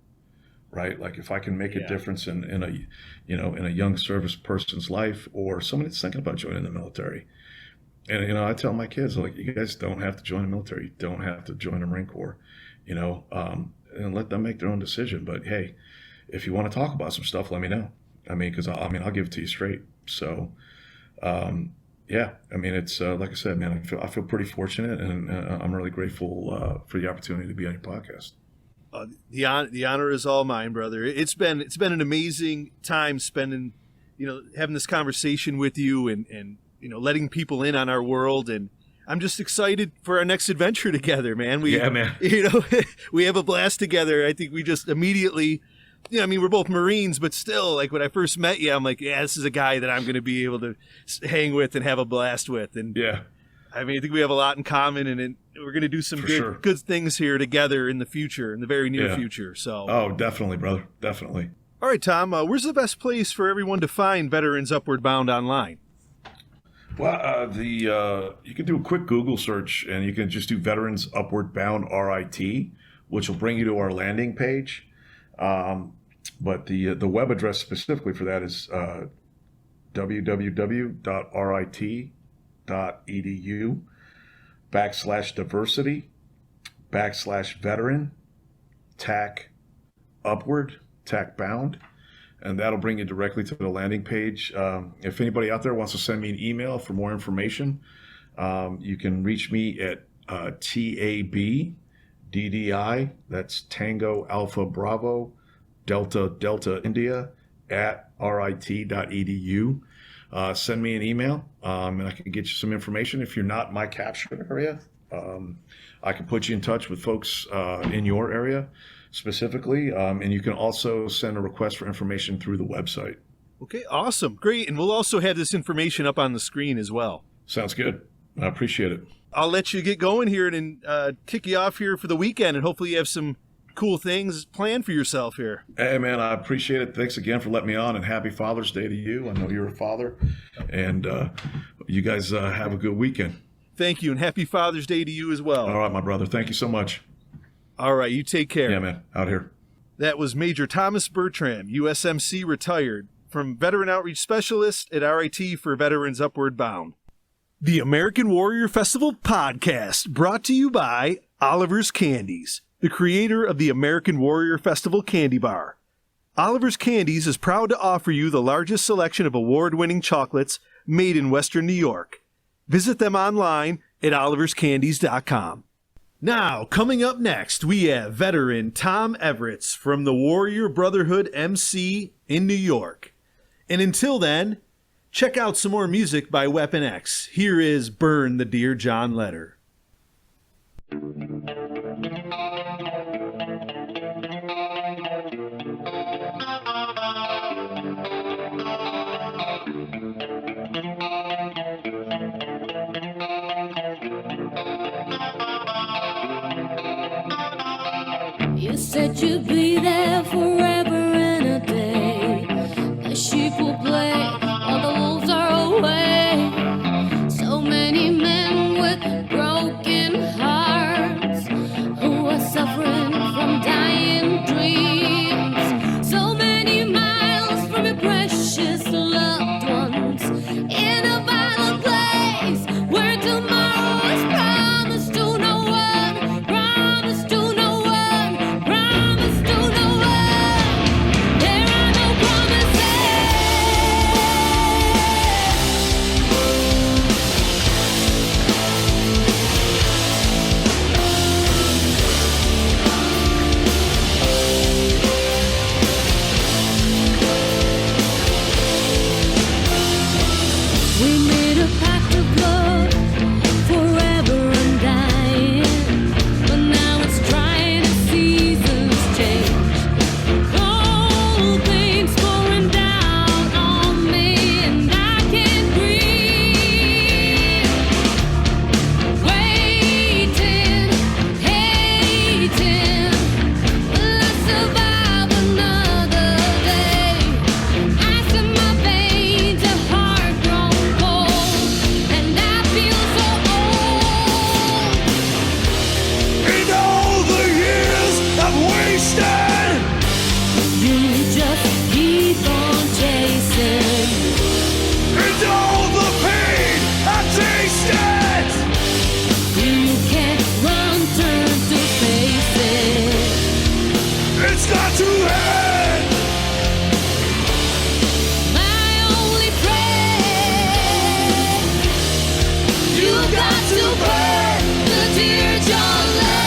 Right? Like if I can make a difference in a young service person's life or someone that's thinking about joining the military. And, I tell my kids, like, you guys don't have to join the military. You don't have to join the Marine Corps, and let them make their own decision. But, hey, if you want to talk about some stuff, let me know. Because, I'll give it to you straight. So, it's like I said, man, I feel pretty fortunate, and I'm really grateful for the opportunity to be on your podcast. The honor is all mine, brother. It's been an amazing time spending, having this conversation with you and letting people in on our world. And I'm just excited for our next adventure together, man. We have a blast together. I think we just immediately, we're both Marines, but still, like when I first met you, I'm like, this is a guy that I'm going to be able to hang with and have a blast with. And I think we have a lot in common, and we're going to do some good things here together in the future, in the very near future. So, definitely, brother. Definitely. All right, Tom, where's the best place for everyone to find Veterans Upward Bound online? Well, you can do a quick Google search, and you can just do Veterans Upward Bound RIT, which will bring you to our landing page. But the web address specifically for that is www.rit.edu/diversity/veteran TAC bound. And that'll bring you directly to the landing page. If anybody out there wants to send me an email for more information, you can reach me at TABDDI, that's Tango Alpha Bravo Delta India, at rit.edu. Send me an email, and I can get you some information. If you're not in my captured area, I can put you in touch with folks in your area specifically, and you can also send a request for information through the website. Okay, awesome. Great. And we'll also have this information up on the screen as well. Sounds good. I appreciate it. I'll let you get going here and kick you off here for the weekend, and hopefully you have some cool things planned for yourself here. Hey, man, I appreciate it. Thanks again for letting me on, and happy Father's Day to you. I know you're a father, and you guys have a good weekend. Thank you, and happy Father's Day to you as well. All right, my brother. Thank you so much. All right, you take care. Yeah, man. Out here. That was Major Thomas Bertram, USMC retired, from Veteran Outreach Specialist at RIT for Veterans Upward Bound. The American Warrior Festival podcast, brought to you by Oliver's Candies, the creator of the American Warrior Festival Candy Bar. Oliver's Candies is proud to offer you the largest selection of award-winning chocolates made in Western New York. Visit them online at oliverscandies.com. Now, coming up next, we have veteran Tom Everetts from the Warrior Brotherhood MC in New York. And until then, check out some more music by Weapon X. Here is Burn the Dear John Letter. You said you'd be there forever and a day. The sheep will play while the wolves are away. So many men with broken hearts who are suffering from dying dreams. So many miles from your precious loved ones in a violent place where tomorrow is promised to no one, promised to no one, promised to no one. There are no promises. We made a pact of love, forever undying, but now it's trying to seasons change. Cold pain's pouring down on me and I can't breathe. Waiting, hating, will I survive another day? Ice in my veins, a heart grown cold, and I feel so old. In all the years I've wasted, You just keep on chasing. and all the pain I tasted, You can't run, turn to face it. it's got to end. My only prayer, you got to burn the dear John letter.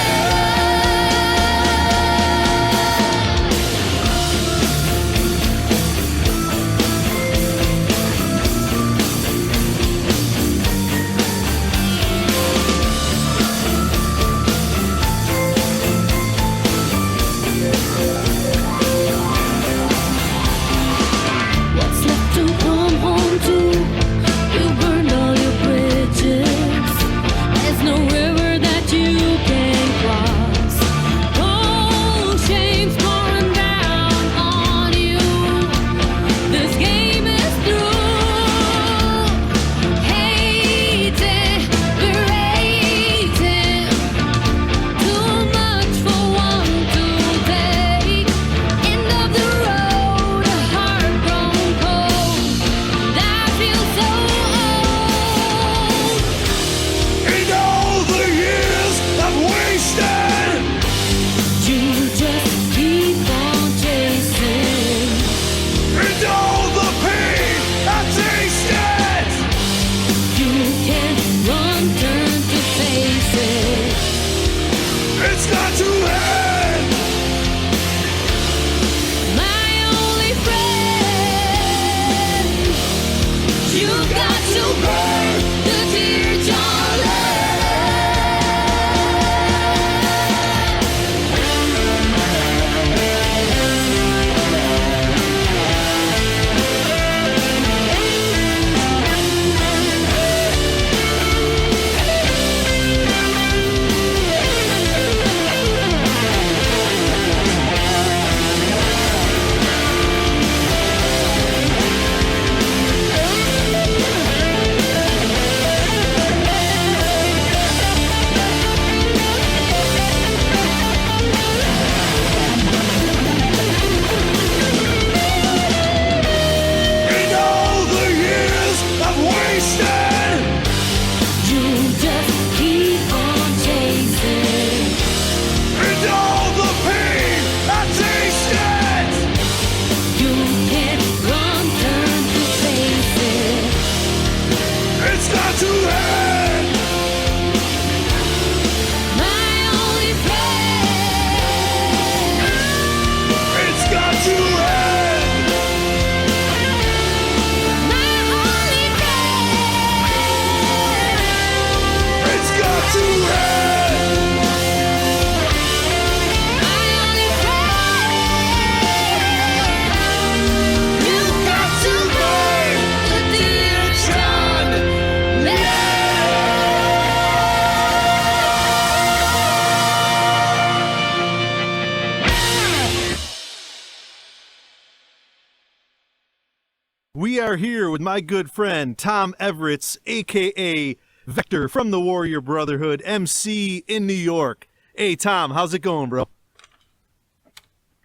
we are here with my good friend Tom Everetts, a.k.a. Vector from the Warrior Brotherhood, MC in New York. Hey, Tom, how's it going, bro?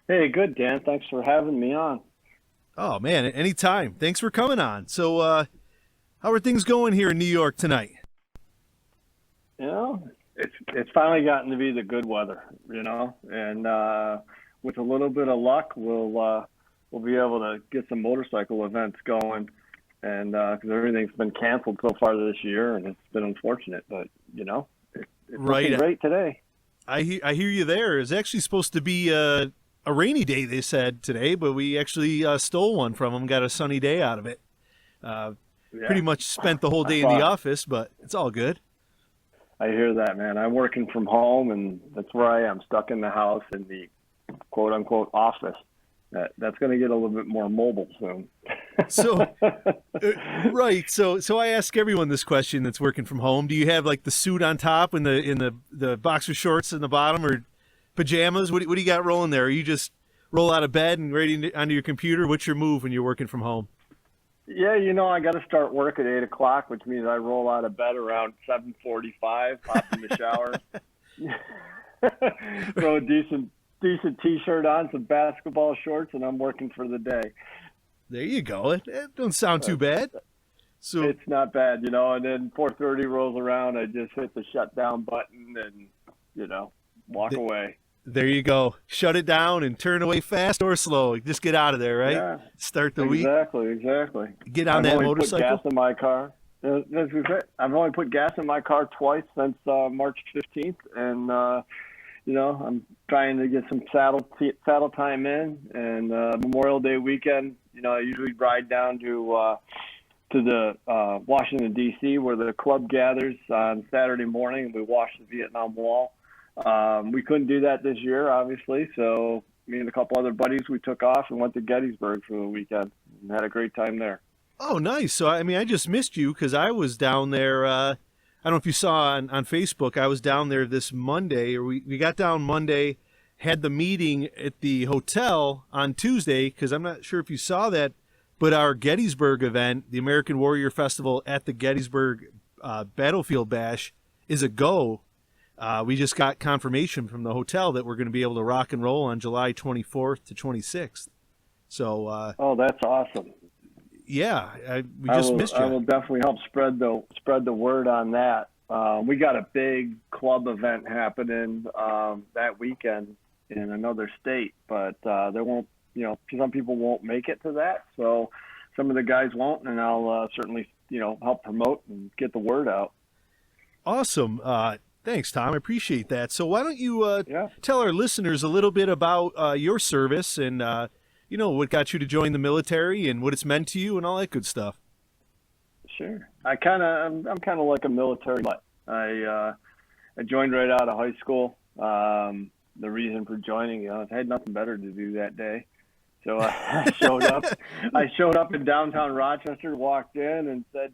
Hey, good, Dan. Thanks for having me on. Oh, man, anytime. Thanks for coming on. So, how are things going here in New York tonight? You know, it's finally gotten to be the good weather, you know, and with a little bit of luck, we'll be able to get some motorcycle events going, and because everything's been canceled so far this year, and it's been unfortunate, but you know, it's looking great today. I hear you there. It's actually supposed to be a rainy day, they said today, but we actually stole one from them, got a sunny day out of it. Pretty much spent the whole day in the office, but it's all good. I hear that, man. I'm working from home, and that's where I am, stuck in the house in the quote-unquote office. That's going to get a little bit more mobile soon. So, right. So I ask everyone this question that's working from home. Do you have like the suit on top and the boxer shorts in the bottom, or pajamas? What do you got rolling there? Are you just roll out of bed and ready onto your computer? What's your move when you're working from home? Yeah, you know, I got to start work at 8 o'clock, which means I roll out of bed around 7:45, hop in the shower, throw a decent T-shirt on, some basketball shorts, and I'm working for the day. There you go. It don't sound too bad. So it's not bad, you know. And then 4:30 rolls around, I just hit the shutdown button and, you know, walk away. There you go. Shut it down and turn away fast or slow. Just get out of there, right? Yeah, start the week. Exactly. Get on that motorcycle. I've only put gas in my car. I've only put gas in my car twice since March 15th, and you know, I'm trying to get some saddle time in. And Memorial Day weekend, you know, I usually ride down to the Washington D.C. where the club gathers on Saturday morning, and we wash the Vietnam Wall. We couldn't do that this year, obviously, so me and a couple other buddies, we took off and went to Gettysburg for the weekend and had a great time there. Oh, nice. So, I mean, I just missed you because I was down there. I don't know if you saw on Facebook, I was down there this Monday, or we got down Monday, had the meeting at the hotel on Tuesday, because I'm not sure if you saw that, but our Gettysburg event, the American Warrior Festival at the Gettysburg Battlefield Bash, is a go. We just got confirmation from the hotel that we're going to be able to rock and roll on July 24th to 26th. So, oh, that's awesome. Yeah, we just missed you. I will definitely help spread the word on that. We got a big club event happening that weekend in another state, but there won't, you know, some people won't make it to that. So some of the guys won't, and I'll certainly, you know, help promote and get the word out. Awesome. Thanks, Tom. I appreciate that. So why don't you tell our listeners a little bit about your service and, you know, what got you to join the military and what it's meant to you and all that good stuff. Sure. I'm kind of like a military mutt. I joined right out of high school. The reason for joining, you know, I had nothing better to do that day. So I showed up. I showed up in downtown Rochester, walked in and said,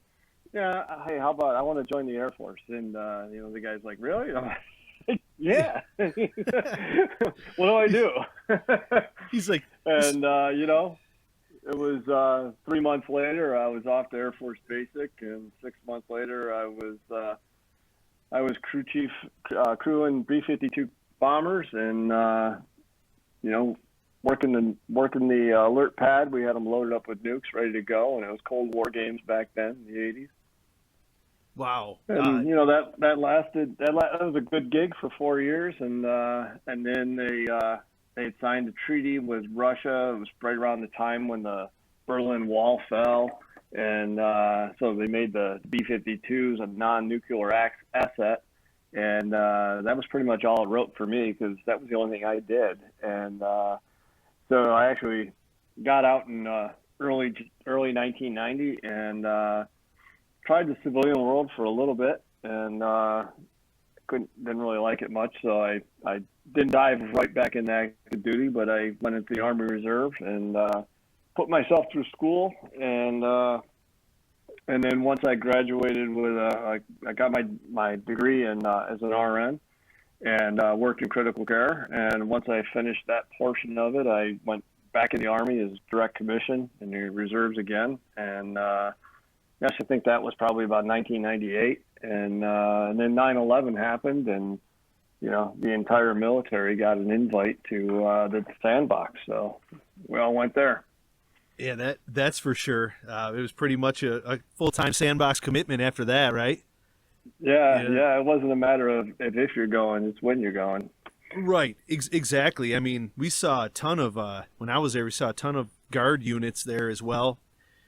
yeah, hey, how about I want to join the Air Force? And, you know, the guy's like, really? I'm like, yeah. What do I do? He's like, and, you know, it was 3 months later, I was off to Air Force Basic, and 6 months later, I was crew chief, crewing B-52 bombers, and, you know, working the alert pad. We had them loaded up with nukes, ready to go, and it was Cold War games back then in the 80s. Wow. And you know, that was a good gig for 4 years, and then they had signed a treaty with Russia. It was right around the time when the Berlin Wall fell, and so they made the B-52s a non-nuclear asset, and that was pretty much all it wrote for me, because that was the only thing I did. And so I actually got out in early 1990 and tried the civilian world for a little bit, and didn't really like it much, so I didn't dive right back into active duty, but I went into the Army Reserve and put myself through school, and then once I graduated with I got my degree in as an RN, and worked in critical care. And once I finished that portion of it, I went back in the Army as direct commission in the reserves again. And yes, I think that was probably about 1998. And then 9/11 happened, and the entire military got an invite to the sandbox, so we all went there. Yeah, that's for sure. It was pretty much a full-time sandbox commitment after that, right? Yeah. It wasn't a matter of if you're going, it's when you're going. Right, exactly. I mean, we saw a ton of, when I was there, we saw a ton of guard units there as well.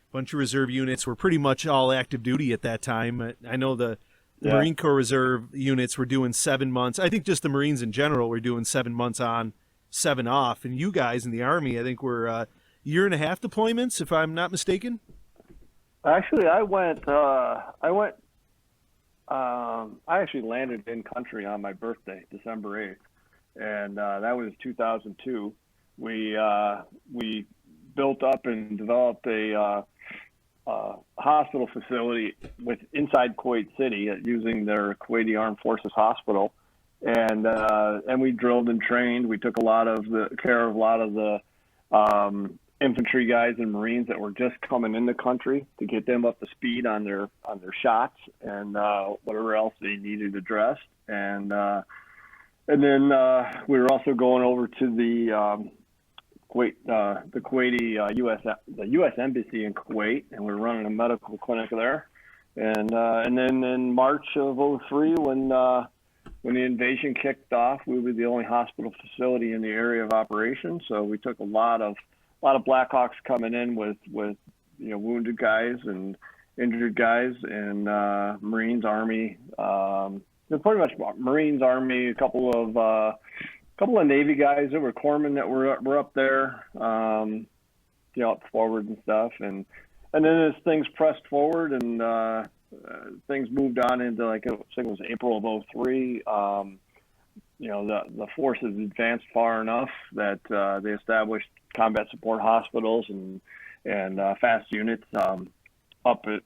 A bunch of reserve units were pretty much all active duty at that time. I know the Marine Corps Reserve units were doing 7 months. I think just the Marines in general were doing 7 months on, 7 off. And you guys in the Army, I think, were year and a half deployments, if I'm not mistaken. Actually, I actually landed in country on my birthday, December 8th. And that was 2002. We built up and developed a hospital facility inside Kuwait City using their Kuwaiti Armed Forces Hospital, and we drilled and trained. We took care of a lot of the infantry guys and Marines that were just coming in the country to get them up to speed on their shots and whatever else they needed addressed. And then we were also going over to the Kuwaiti U.S. Embassy in Kuwait, and we were running a medical clinic there. And then in March of '03, when the invasion kicked off, we were the only hospital facility in the area of operation. So we took a lot of Blackhawks coming in with wounded guys and injured guys, and Marines, Army. Pretty much Marines, Army, a couple of Navy guys that were corpsmen that were up there, up forward and stuff. And then as things pressed forward and things moved on into, I think it was April of '03, the forces advanced far enough that they established combat support hospitals and fast units up at,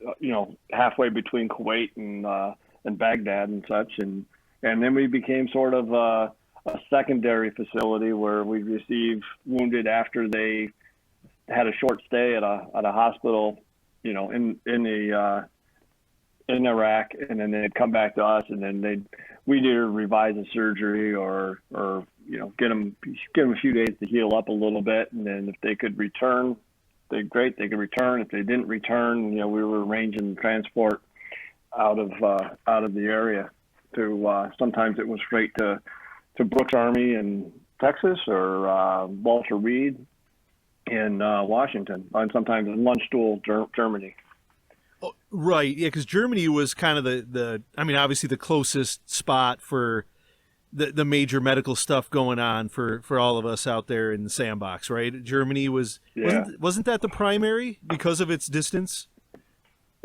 halfway between Kuwait and Baghdad and such, and then we became sort of a secondary facility where we received wounded after they had a short stay at a hospital, in Iraq, and then they'd come back to us, and then we'd either revise a surgery or get them a few days to heal up a little bit, and then if they could return, they could return. If they didn't return, we were arranging transport out of the area to sometimes it was straight to Brooks Army in Texas or Walter Reed in Washington, and sometimes in Landstuhl, Germany. Oh, right, yeah, because Germany was kind of obviously the closest spot for the major medical stuff going on for all of us out there in the sandbox, right? Germany wasn't that the primary because of its distance?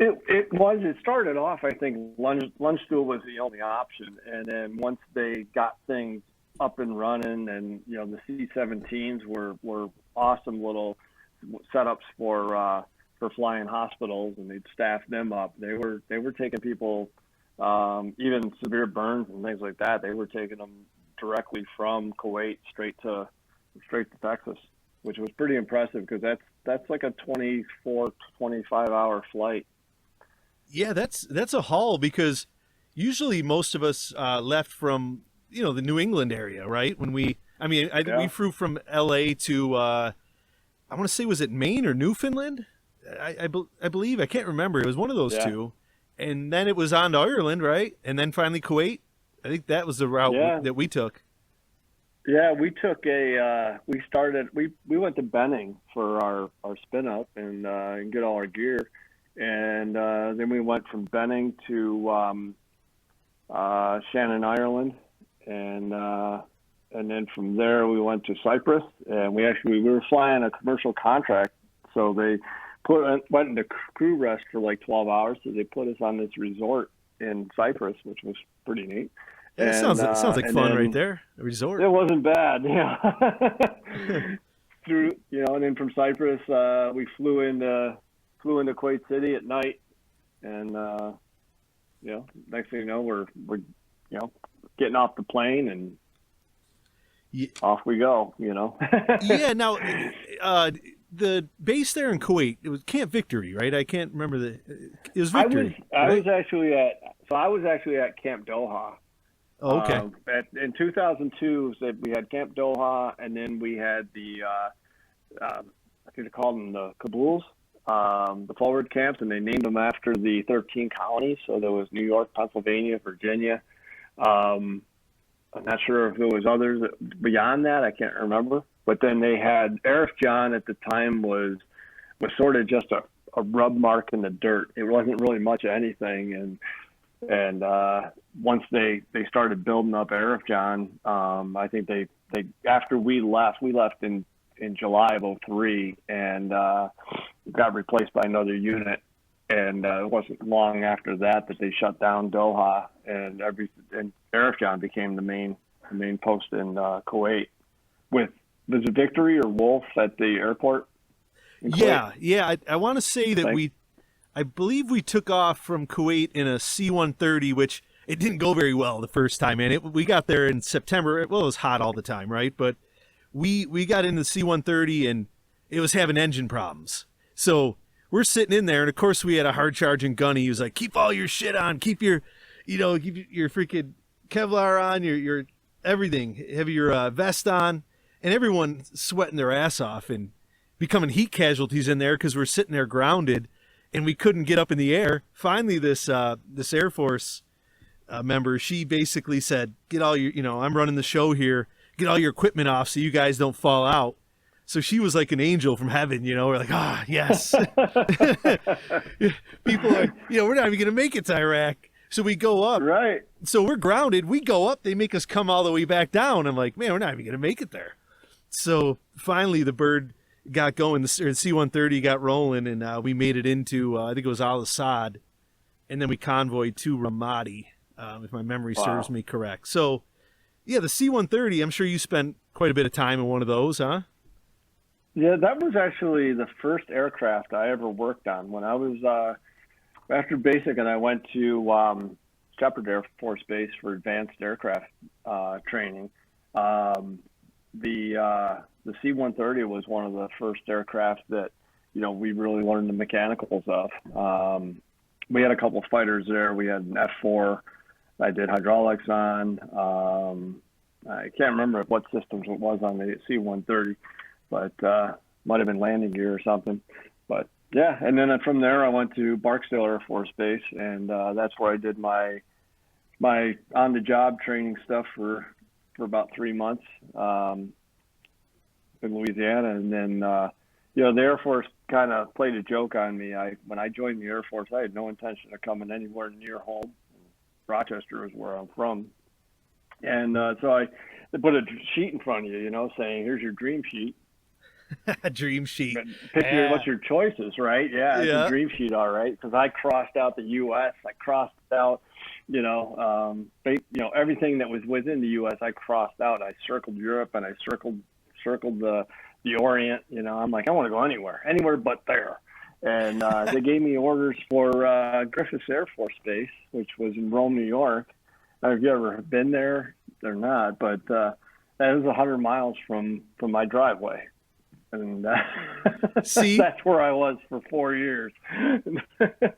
It was. It started off, I think, Landstuhl was the only option, and then once they got things up and running, and the C-17s were awesome little setups for flying hospitals, and they'd staff them up. They were taking people, even severe burns and things like that. They were taking them directly from Kuwait straight to Texas, which was pretty impressive because that's like a 24, 25-hour flight. Yeah, that's a haul, because usually most of us left from the New England area, right? When we flew from L.A. to I want to say, was it Maine or Newfoundland? I believe, I can't remember. It was one of those two, and then it was on to Ireland, right? And then finally Kuwait. I think that was the route that we took. Yeah, we took we went to Benning for our spin up and get all our gear. And then we went from Benning to Shannon, Ireland, and then from there we went to Cyprus, and we were flying a commercial contract, so they went into crew rest for like 12 hours, so they put us on this resort in Cyprus, which was pretty neat. Yeah, sounds like fun right there, a resort. It wasn't bad, and then from Cyprus we flew into Kuwait City at night, and next thing you know, we're getting off the plane, and off we go, Yeah. Now, the base there in Kuwait, it was Camp Victory, right? I can't remember it was Victory. I was actually at Camp Doha. Oh, okay. In 2002, we had Camp Doha, and then we had I think they called them the Kabuls, the forward camps, and they named them after the 13 colonies. So there was New York, Pennsylvania, Virginia. I'm not sure if there was others beyond that. I can't remember. But then they had Arif John at the time was sort of just a rub mark in the dirt. It wasn't really much of anything. And once they started building up Arif John, I think they after we left in July of 2003, and got replaced by another unit. And it wasn't long after that they shut down Doha, and Arif John became the main post in Kuwait. Was it Victory or Wolf at the airport? Yeah. I want to say that I believe we took off from Kuwait in a C-130, which it didn't go very well the first time. And we got there in September. Well, it was hot all the time, right? But we got in the C-130 and it was having engine problems. So we're sitting in there, and of course we had a hard charging gunny. He was like, "Keep all your shit on. Keep your freaking Kevlar on. Your everything. Have your vest on." And everyone sweating their ass off and becoming heat casualties in there because we're sitting there grounded and we couldn't get up in the air. Finally, this Air Force member, she basically said, "Get all your, I'm running the show here. Get all your equipment off so you guys don't fall out." So she was like an angel from heaven, We're like, yes. People are, we're not even going to make it to Iraq. So we go up. Right. So we're grounded. We go up. They make us come all the way back down. I'm like, man, we're not even going to make it there. So finally the bird got going. The C-130 got rolling, and we made it into, I think it was Al-Assad. And then we convoyed to Ramadi, if my memory serves me correct. So, yeah, the C-130, I'm sure you spent quite a bit of time in one of those, huh? Yeah, that was actually the first aircraft I ever worked on. When I was after basic, and I went to Shepherd Air Force Base for advanced aircraft training. The C-130 was one of the first aircraft that we really learned the mechanicals of. We had a couple of fighters there. We had an F-4. I did hydraulics on. I can't remember what systems it was on the C-130. But might have been landing gear or something. But yeah, and then from there I went to Barksdale Air Force Base, and that's where I did my on-the-job training stuff for about 3 months in Louisiana. And then the Air Force kind of played a joke on me. When I joined the Air Force, I had no intention of coming anywhere near home. Rochester is where I'm from, and so they put a sheet in front of you, saying, "Here's your dream sheet." Dream sheet. What's your choices, right? Yeah, it's a dream sheet, all right. Because I crossed out the U.S. I crossed out, everything that was within the U.S. I crossed out. I circled Europe, and I circled the Orient. I'm like, I want to go anywhere but there. And they gave me orders for Griffiths Air Force Base, which was in Rome, New York. Have you ever been there or not? But that was 100 miles from my driveway. And see, that's where I was for 4 years.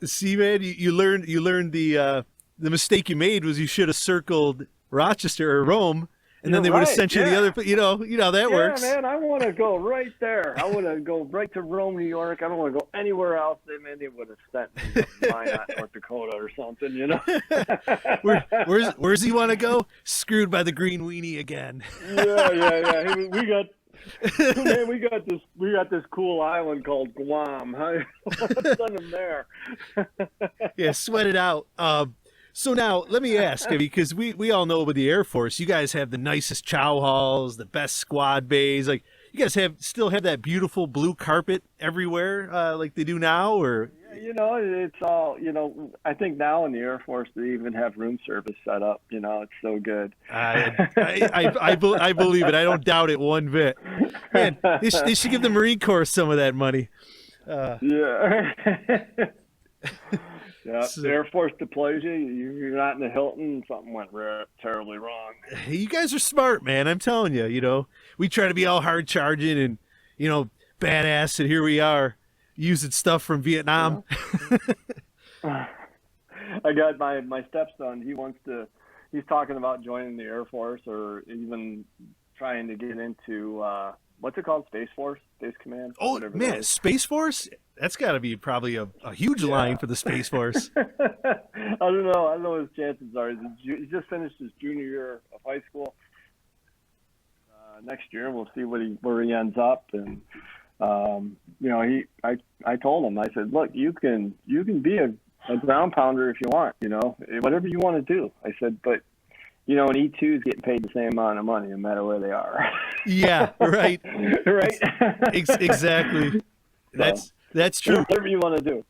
See, man, you learned the mistake you made was you should have circled Rochester or Rome, and then they would have sent you the other. You know how that works. Yeah, man, I want to go right there. I want to go right to Rome, New York. I don't want to go anywhere else. They would have sent me to Minot, North Dakota, or something. Where's he want to go? Screwed by the green weenie again. Yeah. We got this cool island called Guam. Send him there. Yeah, sweat it out. So now let me ask, because we all know about the Air Force, you guys have the nicest chow halls, the best squad bays. Like, you guys still have that beautiful blue carpet everywhere, like they do now, or? It's all, I think now in the Air Force they even have room service set up. It's so good. I believe it. I don't doubt it one bit. Man, they should give the Marine Corps some of that money. Yeah. Yeah, So- the Air Force deploys you. You're not in the Hilton. Something went terribly wrong. You guys are smart, man. I'm telling you. We try to be all hard charging and badass, and here we are using stuff from Vietnam. I got my stepson. He's talking about joining the Air Force or even trying to get into what's it called? Space Force, Space Command. Oh whatever that man, is. Space Force. That's got to be probably a huge line for the Space Force. I don't know. I don't know what his chances are. He just finished his junior year of high school. Next year, we'll see where he ends up. And I told him, I said, look, you can be a ground pounder if you want. Whatever you want to do. I said, but an E2 is getting paid the same amount of money no matter where they are. Yeah, right. Right. Exactly. That's true. Whatever you want to do.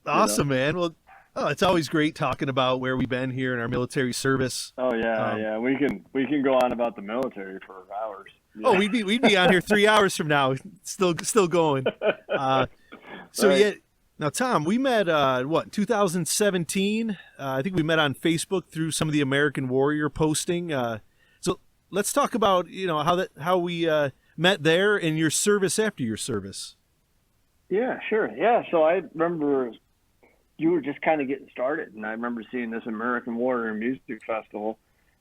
Awesome, man. Well, it's always great talking about where we've been here in our military service. Oh yeah, yeah. We can go on about the military for hours. Yeah. Oh, we'd be on here 3 hours from now, still going. So Right. yeah. Now, Tom, we met 2017. I think we met on Facebook through some of the American Warrior posting. So let's talk about how we met there and your service after your service. Yeah, sure. Yeah, so I remember you were just kind of getting started, and I remember seeing this American Warrior Music Festival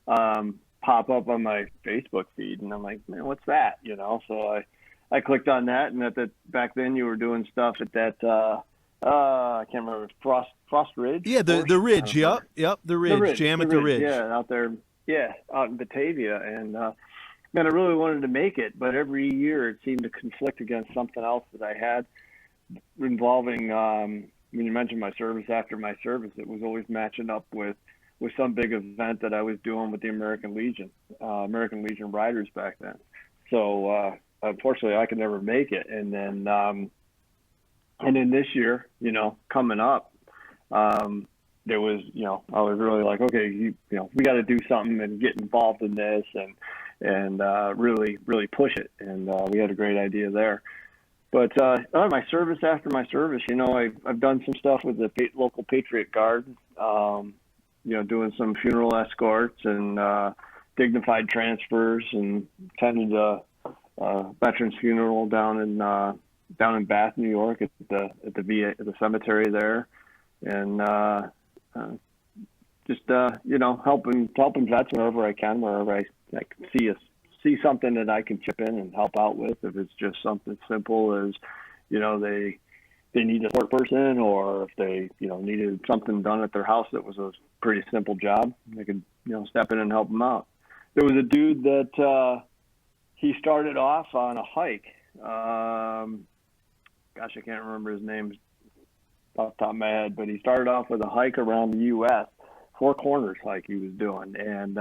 pop up on my Facebook feed, and I'm like, man, what's that? So I clicked on that, and back then you were doing stuff at that I can't remember, Frost Ridge. Yeah, the Ridge. Yep, the Ridge. Jam at the Ridge. Yeah, out there. Yeah, out in Batavia, and man, I really wanted to make it, but every year it seemed to conflict against something else that I had involving. When you mentioned my service after my service, it was always matching up with some big event that I was doing with the American Legion riders back then. So unfortunately, I could never make it, and then this year, coming up, there was, I was really like, okay, we got to do something and get involved in this and really, really push it. And we had a great idea there. But my service after my service, I've done some stuff with the local Patriot Guard, doing some funeral escorts and dignified transfers, and attended a veteran's funeral down in Bath, New York, at the cemetery there, and just helping vets wherever I can, wherever I can see something that I can chip in and help out with. If it's just something simple as they need a support person, or if they needed something done at their house that was a pretty simple job, I could step in and help them out. There was a dude that he started off on a hike. Gosh, I can't remember his name off the top of my head, but he started off with a hike around the U.S., Four Corners hike he was doing, and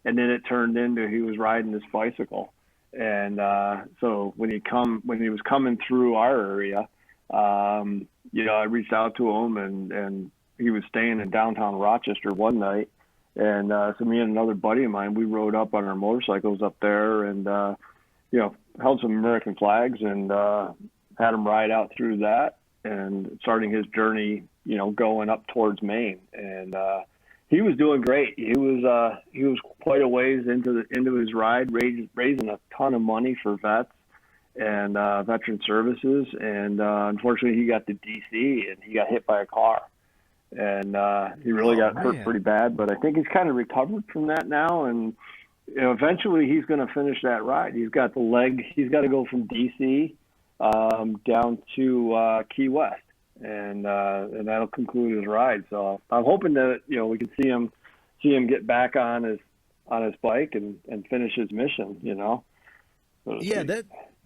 then it turned into he was riding his bicycle, and so when he was coming through our area, I reached out to him, and he was staying in downtown Rochester one night, and so me and another buddy of mine, we rode up on our motorcycles up there, and held some American flags, and had him ride out through that, and starting his journey, going up towards Maine. And he was doing great. He was quite a ways into his ride, raising a ton of money for vets and veteran services. And unfortunately, he got to D.C. and he got hit by a car, and he really got hurt pretty bad. But I think he's kind of recovered from that now, and eventually he's going to finish that ride. He's got the leg. He's got to go from D.C. Down to Key West, and that'll conclude his ride. So I'm hoping that we can see him get back on his bike and finish his mission. Yeah,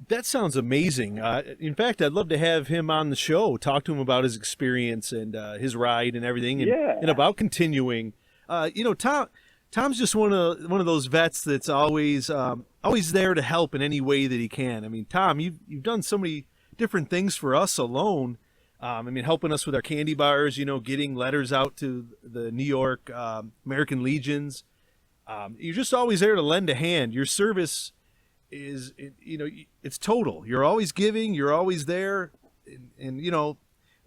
that sounds amazing. In fact, I'd love to have him on the show, talk to him about his experience and his ride and everything, and about continuing. Tom's just one of those vets that's always there to help in any way that he can. I mean, Tom, you've done so many different things for us alone. Helping us with our candy bars, getting letters out to the New York American Legions. You're just always there to lend a hand. Your service it's total. You're always giving. You're always there, and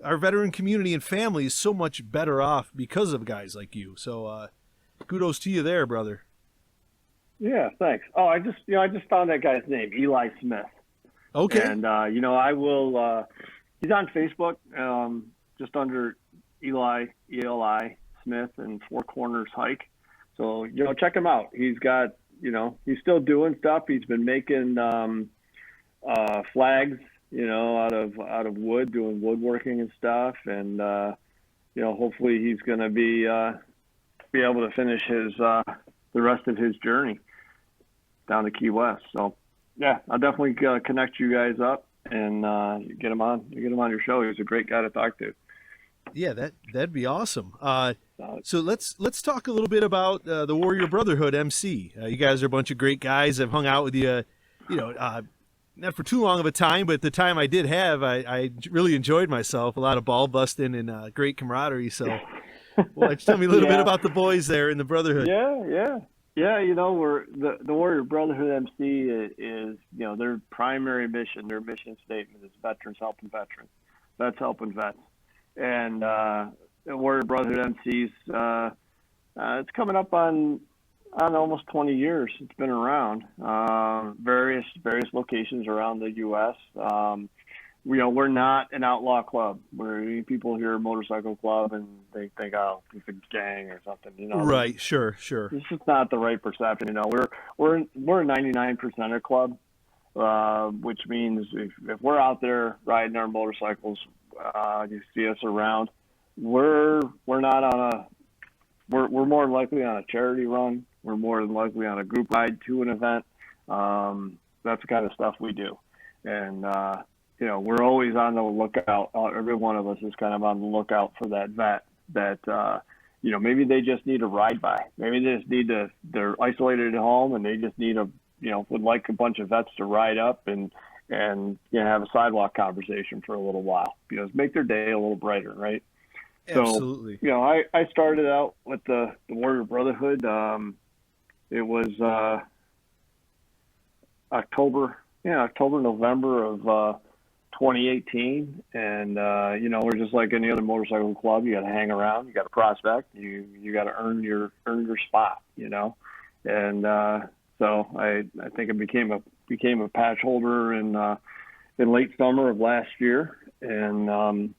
our veteran community and family is so much better off because of guys like you. So kudos to you there, brother. Yeah, thanks. Oh, I just found that guy's name, Eli Smith. Okay. And I will. He's on Facebook, just under Eli Smith and Four Corners Hike. So check him out. He's got he's still doing stuff. He's been making flags, out of wood, doing woodworking and stuff. And hopefully he's going to be able to finish the rest of his journey down to Key West. So yeah, I'll definitely connect you guys up and get him on your show. He's a great guy to talk to. Yeah, that'd be awesome. So let's talk a little bit about the Warrior Brotherhood MC. You guys are a bunch of great guys. I've hung out with you, not for too long of a time, but the time I did have, I really enjoyed myself. A lot of ball busting and great camaraderie. So, why don't you tell me a little bit about the boys there in the Brotherhood? Yeah. We're the Warrior Brotherhood MC is their primary mission. Their mission statement is veterans helping veterans, vets helping vets, and the Warrior Brotherhood MCs. It's coming up on almost 20 years. It's been around various locations around the U.S. We're not an outlaw club where people hear motorcycle club and they think, oh, it's a gang or something. Right. Sure. It's just not the right perception. We're a 99%er club, which means if we're out there riding our motorcycles, you see us around. We're not on we're more likely on a charity run. We're more than likely on a group ride to an event. That's the kind of stuff we do, and we're always on the lookout. Every one of us is kind of on the lookout for that vet that, maybe they just need a ride by. Maybe they just they're isolated at home and they just need would like a bunch of vets to ride up and have a sidewalk conversation for a little while, make their day a little brighter, right? Absolutely. So, I started out with the Warrior Brotherhood. It was November of 2018, and we're just like any other motorcycle club. You got to hang around, you got to prospect, you got to earn your spot, and so I think it became a patch holder in late summer of last year, and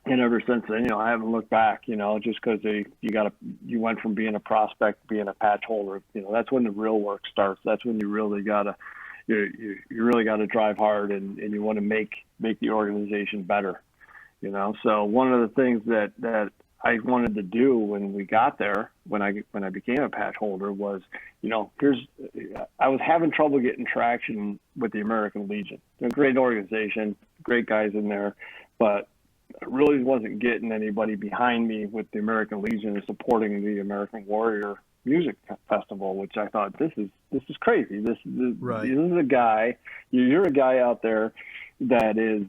ever since then, I haven't looked back, just because you went from being a prospect to being a patch holder. That's when the real work starts. That's when you really gotta drive hard and you want to make the organization better, So one of the things that I wanted to do when we got there, when I became a patch holder, was, I was having trouble getting traction with the American Legion. They're a great organization, great guys in there, but I really wasn't getting anybody behind me with the American Legion and supporting the American Warrior Music Festival, which I thought, this is crazy. This is a guy, you're a guy out there that is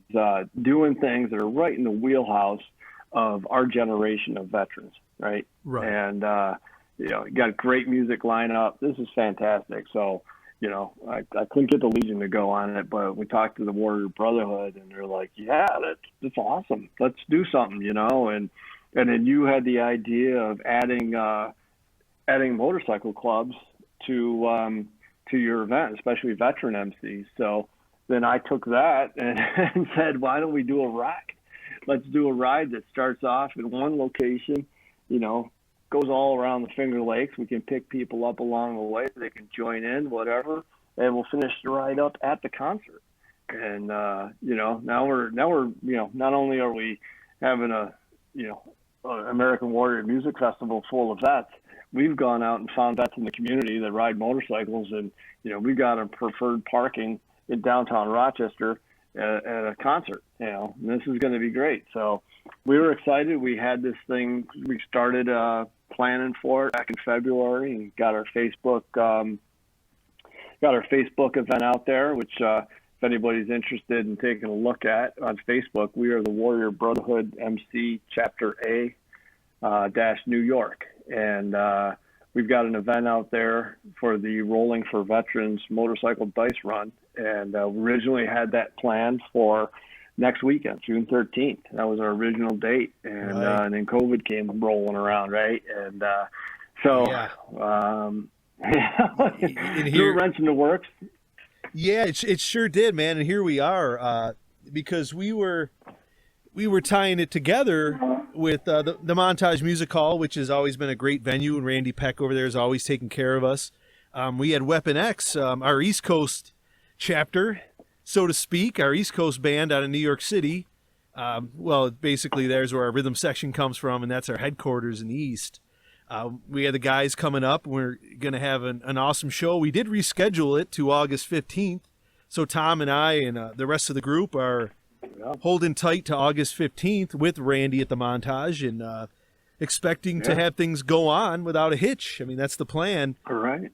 doing things that are right in the wheelhouse of our generation of veterans, right? And you got a great music lineup. This is fantastic. So I couldn't get the Legion to go on it, but we talked to the Warrior Brotherhood, and they're like, yeah, that's awesome. Let's do something, and then you had the idea of adding motorcycle clubs to your event, especially veteran MCs. So then I took that and said, why don't we do a ride? Let's do a ride that starts off in one location, goes all around the Finger Lakes. We can pick people up along the way. They can join in, whatever, and we'll finish the ride up at the concert. And now we're not only are we having a American Warrior Music Festival full of vets, we've gone out and found vets in the community that ride motorcycles, and we got a preferred parking in downtown Rochester at a concert. And this is going to be great. So we were excited. We had this thing. We started planning for it back in February, and got our Facebook event out there, which if anybody's interested in taking a look at on Facebook, we are the Warrior Brotherhood MC Chapter A New York, and we've got an event out there for the Rolling for Veterans Motorcycle Dice Run, and we originally had that planned for next weekend, June 13th. That was our original date, and Right. And then COVID came rolling around, right? And so Yeah. threw here- a wrench in the works. Yeah, it sure did, man. And here we are, because we were tying it together with the Montage Music Hall, which has always been a great venue, and Randy Peck over there has always taken care of us. We had Weapon X, our East Coast chapter, so to speak, our East Coast band out of New York City. Well, basically, there's where our rhythm section comes from, and that's our headquarters in the East. We had the guys coming up. We're going to have an awesome show. We did reschedule it to August 15th. So Tom and I and the rest of the group are holding tight to August 15th with Randy at the Montage and expecting to have things go on without a hitch. I mean, that's the plan. All right.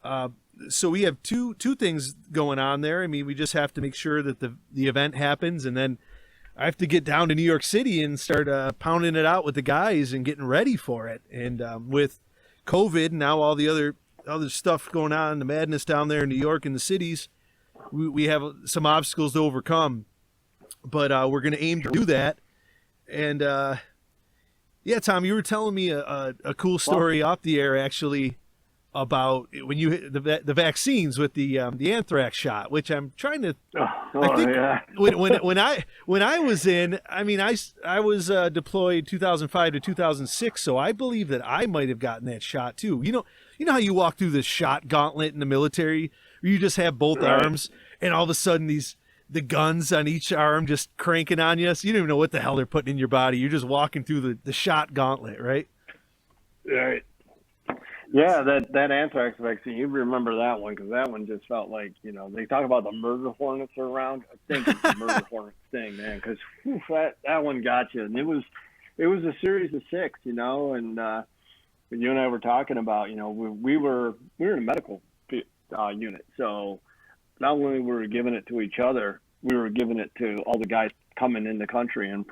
So we have two things going on there. I mean, we just have to make sure that the event happens, and then I have to get down to New York City and start pounding it out with the guys and getting ready for it. And with COVID and now all the other stuff going on, the madness down there in New York and the cities, we have some obstacles to overcome. But we're going to aim to do that. And yeah, Tom, you were telling me a cool story off the air actually about when you hit the vaccines with the anthrax shot, which I'm trying to. I think when I was in, I mean, I was deployed 2005 to 2006, so I believe that I might have gotten that shot too. You know how you walk through the shot gauntlet in the military, where you just have both arms, and all of a sudden the guns on each arm just cranking on you. So you don't even know what the hell they're putting in your body. You're just walking through the shot gauntlet, right? Right. Yeah, that anthrax vaccine, you remember that one, because that one just felt like, they talk about the murder hornets around. I think it's the murder hornet thing, man, because that one got you. And it was a series of 6, and when you and I were talking about, we were in a medical unit. So not only were we giving it to each other, we were giving it to all the guys coming in the country and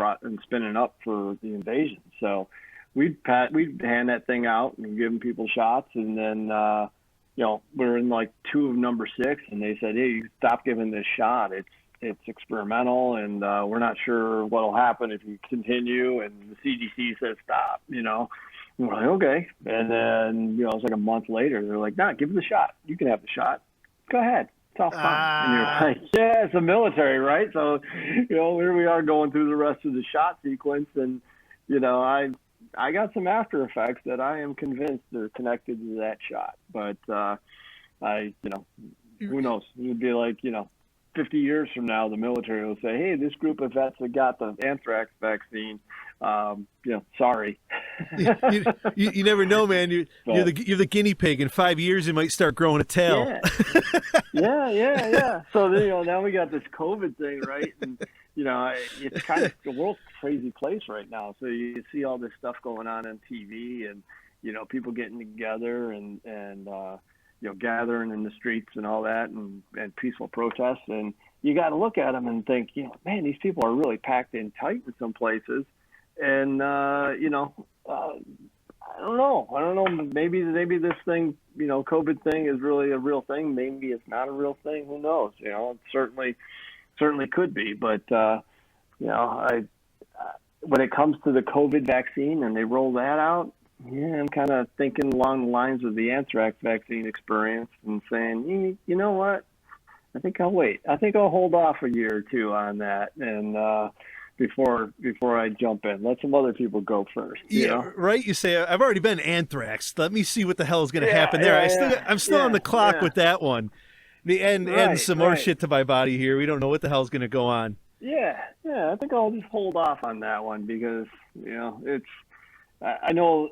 spinning up for the invasion. So we'd hand that thing out and giving people shots, and then we're in like 2 of number 6, and they said, "Hey, you stop giving this shot. It's experimental, and we're not sure what'll happen if you continue." And the CDC says stop. And we're like, okay. And then it's like a month later, they're like, "Nah, give it the shot. You can have the shot. Go ahead. It's all fine." And you're like, "Yeah, it's the military, right?" So here we are going through the rest of the shot sequence, and I got some after effects that I am convinced are connected to that shot. But who knows? It would be like, 50 years from now, the military will say, "Hey, this group of vets that got the anthrax vaccine, sorry." You never know, man. You're the guinea pig. In 5 years, you might start growing a tail. Yeah. So now we got this COVID thing, right? And it's kind of the world's a crazy place right now. So you see all this stuff going on TV, and people getting together and gathering in the streets and all that, and peaceful protests. And you got to look at them and think, man, these people are really packed in tight in some places. And I don't know. Maybe this thing, COVID thing is really a real thing. Maybe it's not a real thing. Who knows? It certainly could be. But when it comes to the COVID vaccine and they roll that out, I'm kind of thinking along the lines of the anthrax vaccine experience and saying, you know what? I think I'll wait. I think I'll hold off a year or 2 on that, and before I jump in, let some other people go first. Right. You say, I've already been anthrax. Let me see what the hell is going to happen there. I'm still on the clock with that one. And some more shit to my body here. We don't know what the hell is going to go on. Yeah. I think I'll just hold off on that one because it's. I know.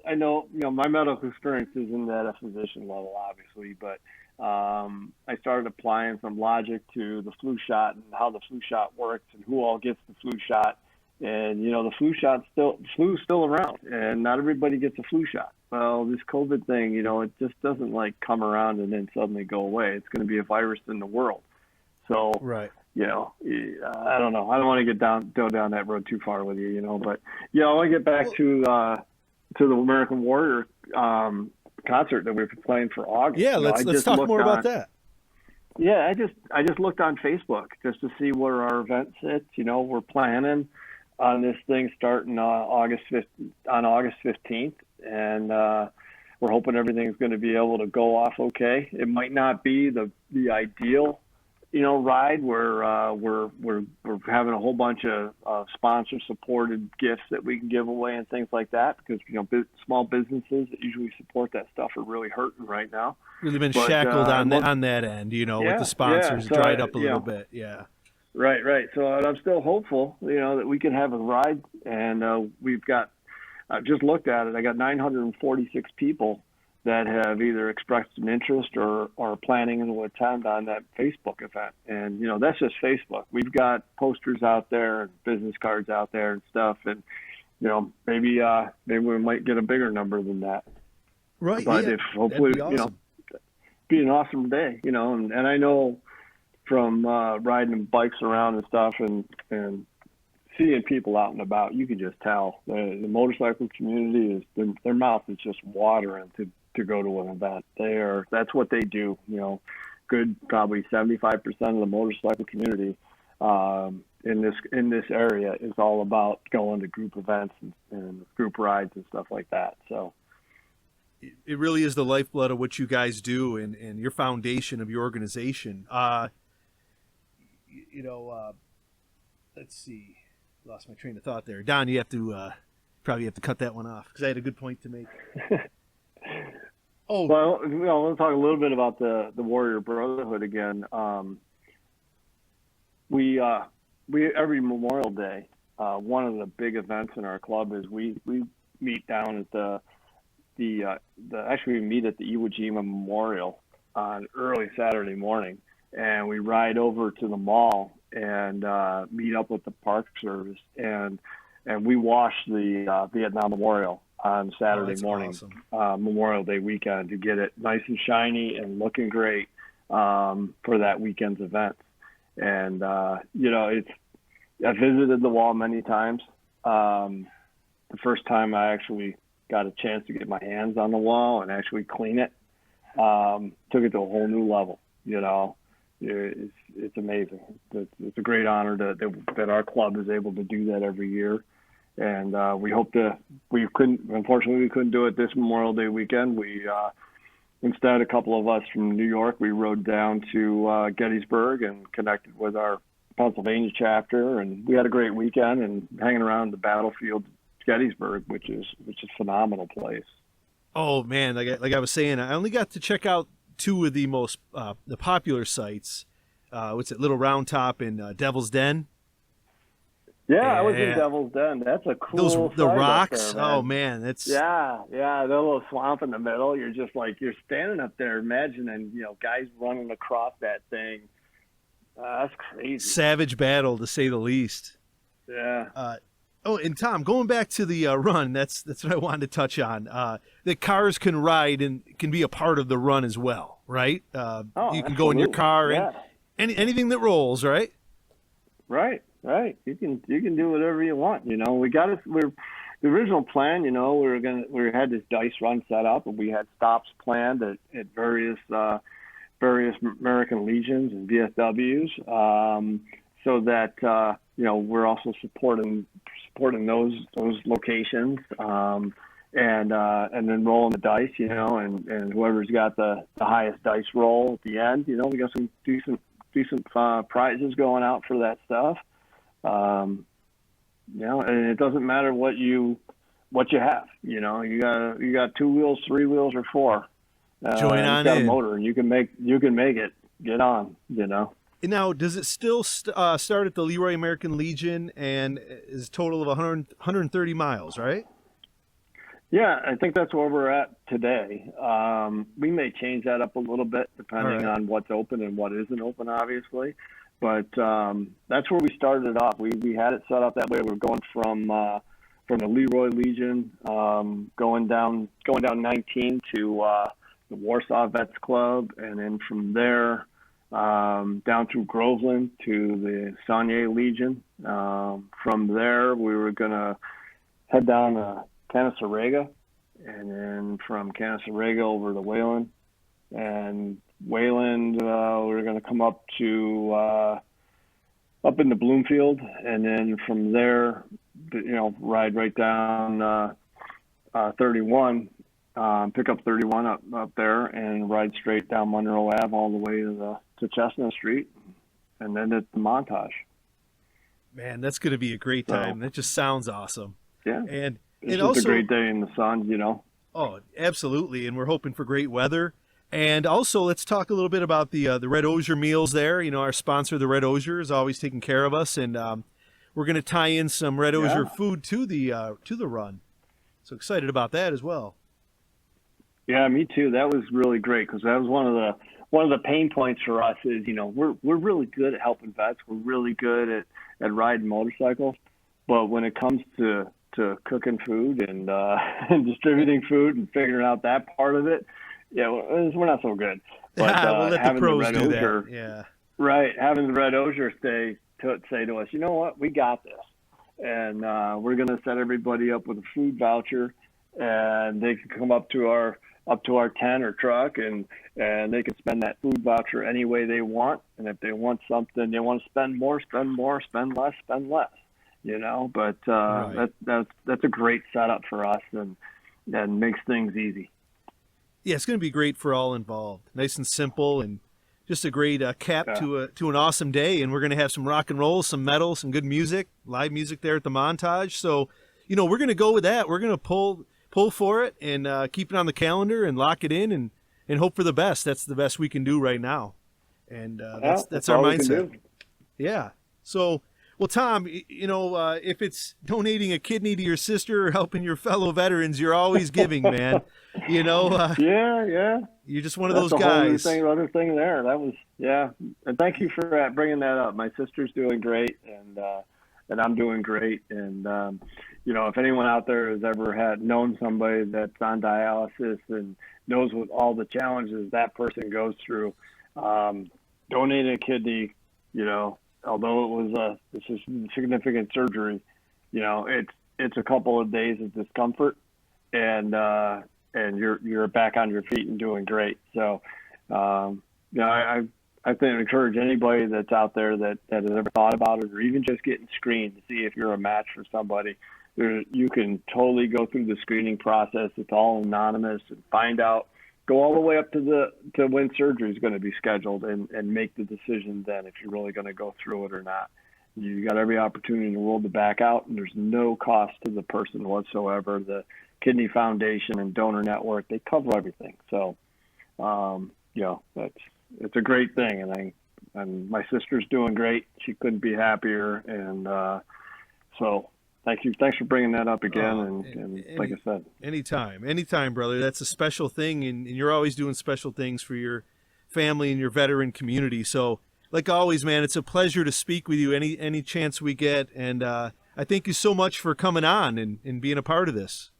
My medical experience isn't at a physician level, obviously, but I started applying some logic to the flu shot and how the flu shot works and who all gets the flu shot. And the flu's still around, and not everybody gets a flu shot. Well, this COVID thing, it just doesn't come around and then suddenly go away. It's going to be a virus in the world. So, right. I don't know. I don't want to go down that road too far with you, But I want to get back to the American Warrior concert that we were playing for August. Yeah, let's talk more about that. Yeah, I just looked on Facebook just to see where our event sits. We're planning on this thing starting on August 15th, and we're hoping everything's going to be able to go off okay. It might not be the ideal, ride. We're having a whole bunch of sponsor supported gifts that we can give away and things like that, because small businesses that usually support that stuff are really hurting right now. Really been shackled on that end, with the sponsors so dried up a little bit. Yeah. Right. So I'm still hopeful, that we can have a ride, and we've got. I've just looked at it. I got 946 people that have either expressed an interest or are planning to attend on that Facebook event. And, that's just Facebook. We've got posters out there and business cards out there and stuff. And, maybe we might get a bigger number than that. Right. But yeah. if hopefully, That'd be awesome. Be an awesome day, and I know from riding bikes around and stuff and seeing people out and about, you can just tell the motorcycle community is their mouth is just watering to go to an event. That's what they do. Good probably 75% of the motorcycle community in this area is all about going to group events and group rides and stuff like that. So it really is the lifeblood of what you guys do and your foundation of your organization. Let's see. Lost my train of thought there. Don, you have to probably have to cut that one off because I had a good point to make. Oh, well, let's talk a little bit about the Warrior Brotherhood again. We every Memorial Day, one of the big events in our club is we meet down at we meet at the Iwo Jima Memorial on early Saturday morning, and we ride over to the mall and meet up with the Park Service, and we wash the Vietnam Memorial on Saturday morning, awesome. Memorial Day weekend, to get it nice and shiny and looking great for that weekend's event. And I visited the wall many times. The first time I actually got a chance to get my hands on the wall and actually clean it, took it to a whole new level. It's amazing. It's a great honor that our club is able to do that every year, and unfortunately we couldn't do it this Memorial Day weekend. We instead, a couple of us from New York, we rode down to Gettysburg and connected with our Pennsylvania chapter, and we had a great weekend and hanging around the battlefield Gettysburg, which is a phenomenal place. Oh man, like I was saying, I only got to check out two of the most the popular sites. What's it, Little Round Top and Devil's Den? Yeah, I was in Devil's Den. That's a cool. The rocks. There, man. Oh man, that's yeah. The little swamp in the middle. You're just like you're standing up there, imagining guys running across that thing. That's crazy. Savage battle, to say the least. Yeah. And Tom, going back to the run, that's what I wanted to touch on. That cars can ride and can be a part of the run as well, right? You can absolutely. go in your car and anything that rolls, right? Right. You can do whatever you want. The original plan. We had this dice run set up, and we had stops planned at various American Legions and VFWs, so that we're also supporting those locations, and then rolling the dice, and whoever's got the highest dice roll at the end, we got some decent prizes going out for that stuff. And it doesn't matter what you have. You got 2 wheels, 3 wheels, or 4. Join on got in. a motor, and you can make it. Get on. Now, does it still start at the Leroy American Legion and is a total of 130 miles, right? Yeah, I think that's where we're at today. We may change that up a little bit depending on what's open and what isn't open, obviously. But that's where we started off. We had it set up that way. We were going from the Leroy Legion, going down 19 to the Warsaw Vets Club, and then from there down through Groveland to the Saunier Legion. From there, we were going to head down to Canaseraga, and then from Canaseraga over to Wayland, and Wayland, we're going to come up to up into Bloomfield, and then from there, ride right down 31, pick up 31 up there, and ride straight down Monroe Ave all the way to Chestnut Street, and then at the Montage. Man, that's going to be a great time. That just sounds awesome. Yeah, and it's also a great day in the sun, Oh, absolutely, and we're hoping for great weather. And also, let's talk a little bit about the Red Osier meals there. Our sponsor, the Red Osier, is always taking care of us, and we're going to tie in some Red Osier food to the run. So excited about that as well. Yeah, me too. That was really great because that was one of the pain points for us. Is we're really good at helping vets. We're really good at riding motorcycles, but when it comes to cooking food and and distributing food and figuring out that part of it, we're not so good. But we'll let having the pros Red do Osier, that. Yeah. Right, having the Red Osier say to us, you know what, we got this, and we're going to set everybody up with a food voucher, and they can come up to our tent or truck, and they can spend that food voucher any way they want. And if they want something, they want to spend more, spend less, spend less. But Right. that's a great setup for us, and makes things easy. Yeah, it's going to be great for all involved. Nice and simple, and just a great cap to an awesome day. And we're going to have some rock and roll, some metal, some good music, live music there at the Montage. So, we're going to go with that. We're going to pull for it and keep it on the calendar and lock it in and hope for the best. That's the best we can do right now. And that's our all we can mindset. do. Yeah. So, well, Tom, if it's donating a kidney to your sister or helping your fellow veterans, you're always giving, man. Yeah. You're just one of That's those a whole new guys. other thing there. That was, and thank you for bringing that up. My sister's doing great, and I'm doing great. And if anyone out there has ever known somebody that's on dialysis and knows what all the challenges that person goes through, donating a kidney, although it was a significant surgery, it's a couple of days of discomfort, and you're back on your feet and doing great. So, I think I encourage anybody that's out there that has ever thought about it, or even just getting screened to see if you're a match for somebody. You can totally go through the screening process. It's all anonymous, and find out. Go all the way up to when surgery is going to be scheduled, and make the decision then if you're really going to go through it or not. You got every opportunity in the world to back out, and there's no cost to the person whatsoever. The Kidney Foundation and Donor Network, they cover everything. So, it's a great thing, and my sister's doing great. She couldn't be happier, and so thank you. Thanks for bringing that up again. And like I said, anytime, brother. That's a special thing, and you're always doing special things for your family and your veteran community. So, like always, man, it's a pleasure to speak with you any chance we get, and I thank you so much for coming on and being a part of this.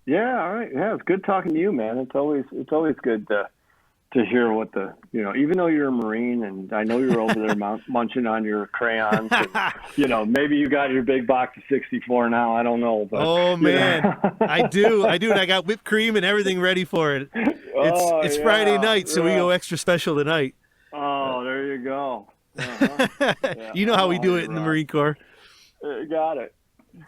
Yeah, all right. Yeah, it's good talking to you, man. It's always good to hear what even though you're a Marine, and I know you're over there munching on your crayons, and, maybe you got your big box of 64 now. I don't know, but oh man, I do, and I got whipped cream and everything ready for it. It's Friday night, so we go extra special tonight. Oh, there you go. Uh-huh. Yeah. You know how we do it in the Marine Corps. Got it.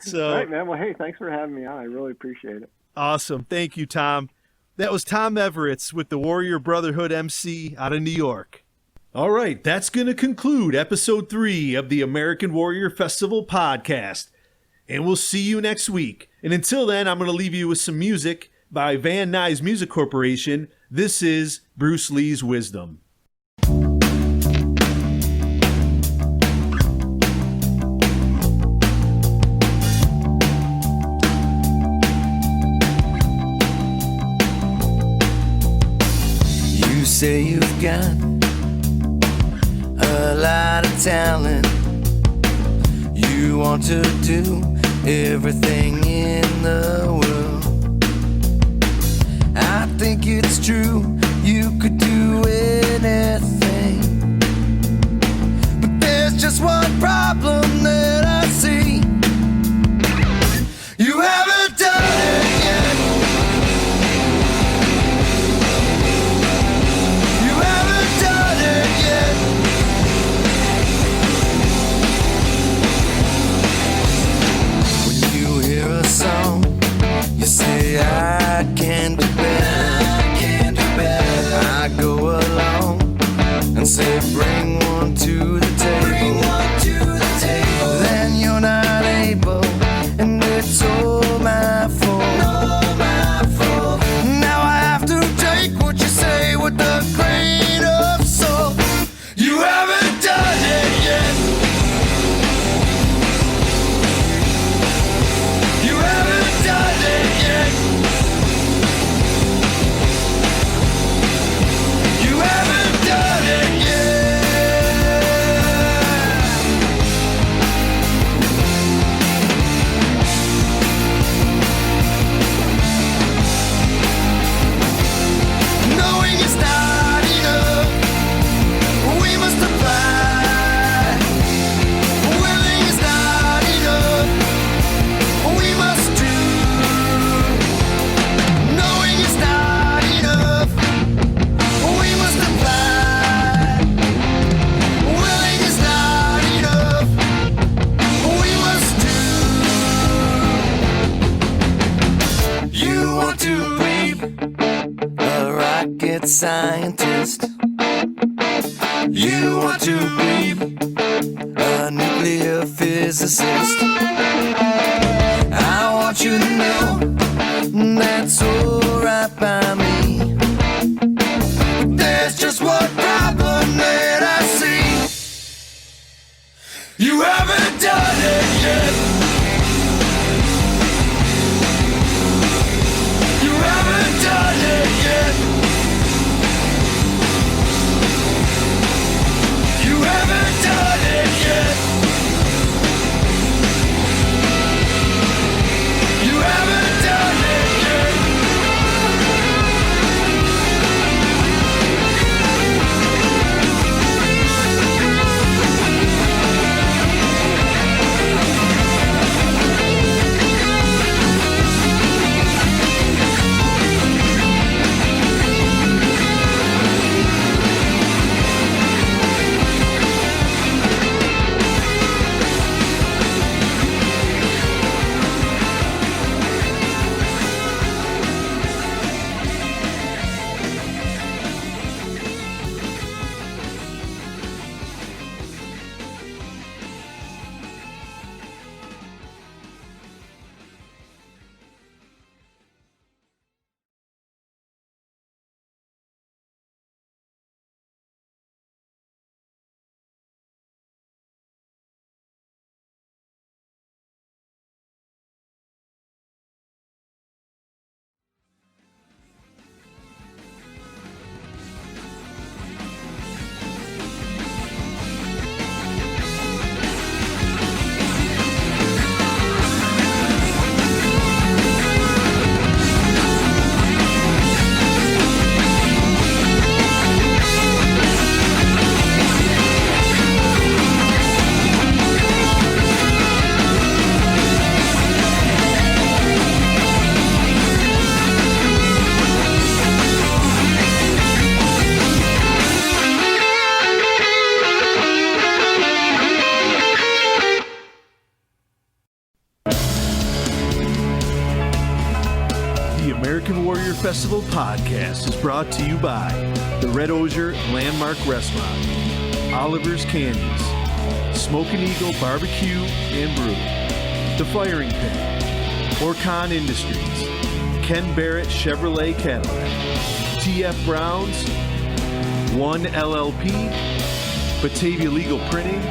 So, all right, man. Well, hey, thanks for having me on. I really appreciate it. Awesome. Thank you, Tom. That was Tom Everetts with the Warrior Brotherhood MC out of New York. All right, that's going to conclude episode 3 of the American Warrior Festival podcast. And we'll see you next week. And until then, I'm going to leave you with some music by Van Nuys Music Corporation. This is Bruce Lee's Wisdom. Say you've got a lot of talent. You want to do everything in the world. I think it's true, you could do anything. But there's just one problem that I see. You haven't done it yet. You scientist. You want to be a nuclear physicist. I want you to know that's alright by me. There's just one problem that I see. You haven't done it yet. You haven't done it yet. You haven't done it yet. You haven't done it yet. American Warrior Festival podcast is brought to you by the Red Osier Landmark Restaurant, Oliver's Candies, Smokin' Eagle Barbecue and Brew, The Firing Pin, Orcon Industries, Ken Barrett Chevrolet Cadillac, TF Browns, One LLP, Batavia Legal Printing,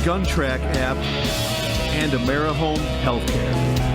Gun Track App, and AmeriHome Healthcare.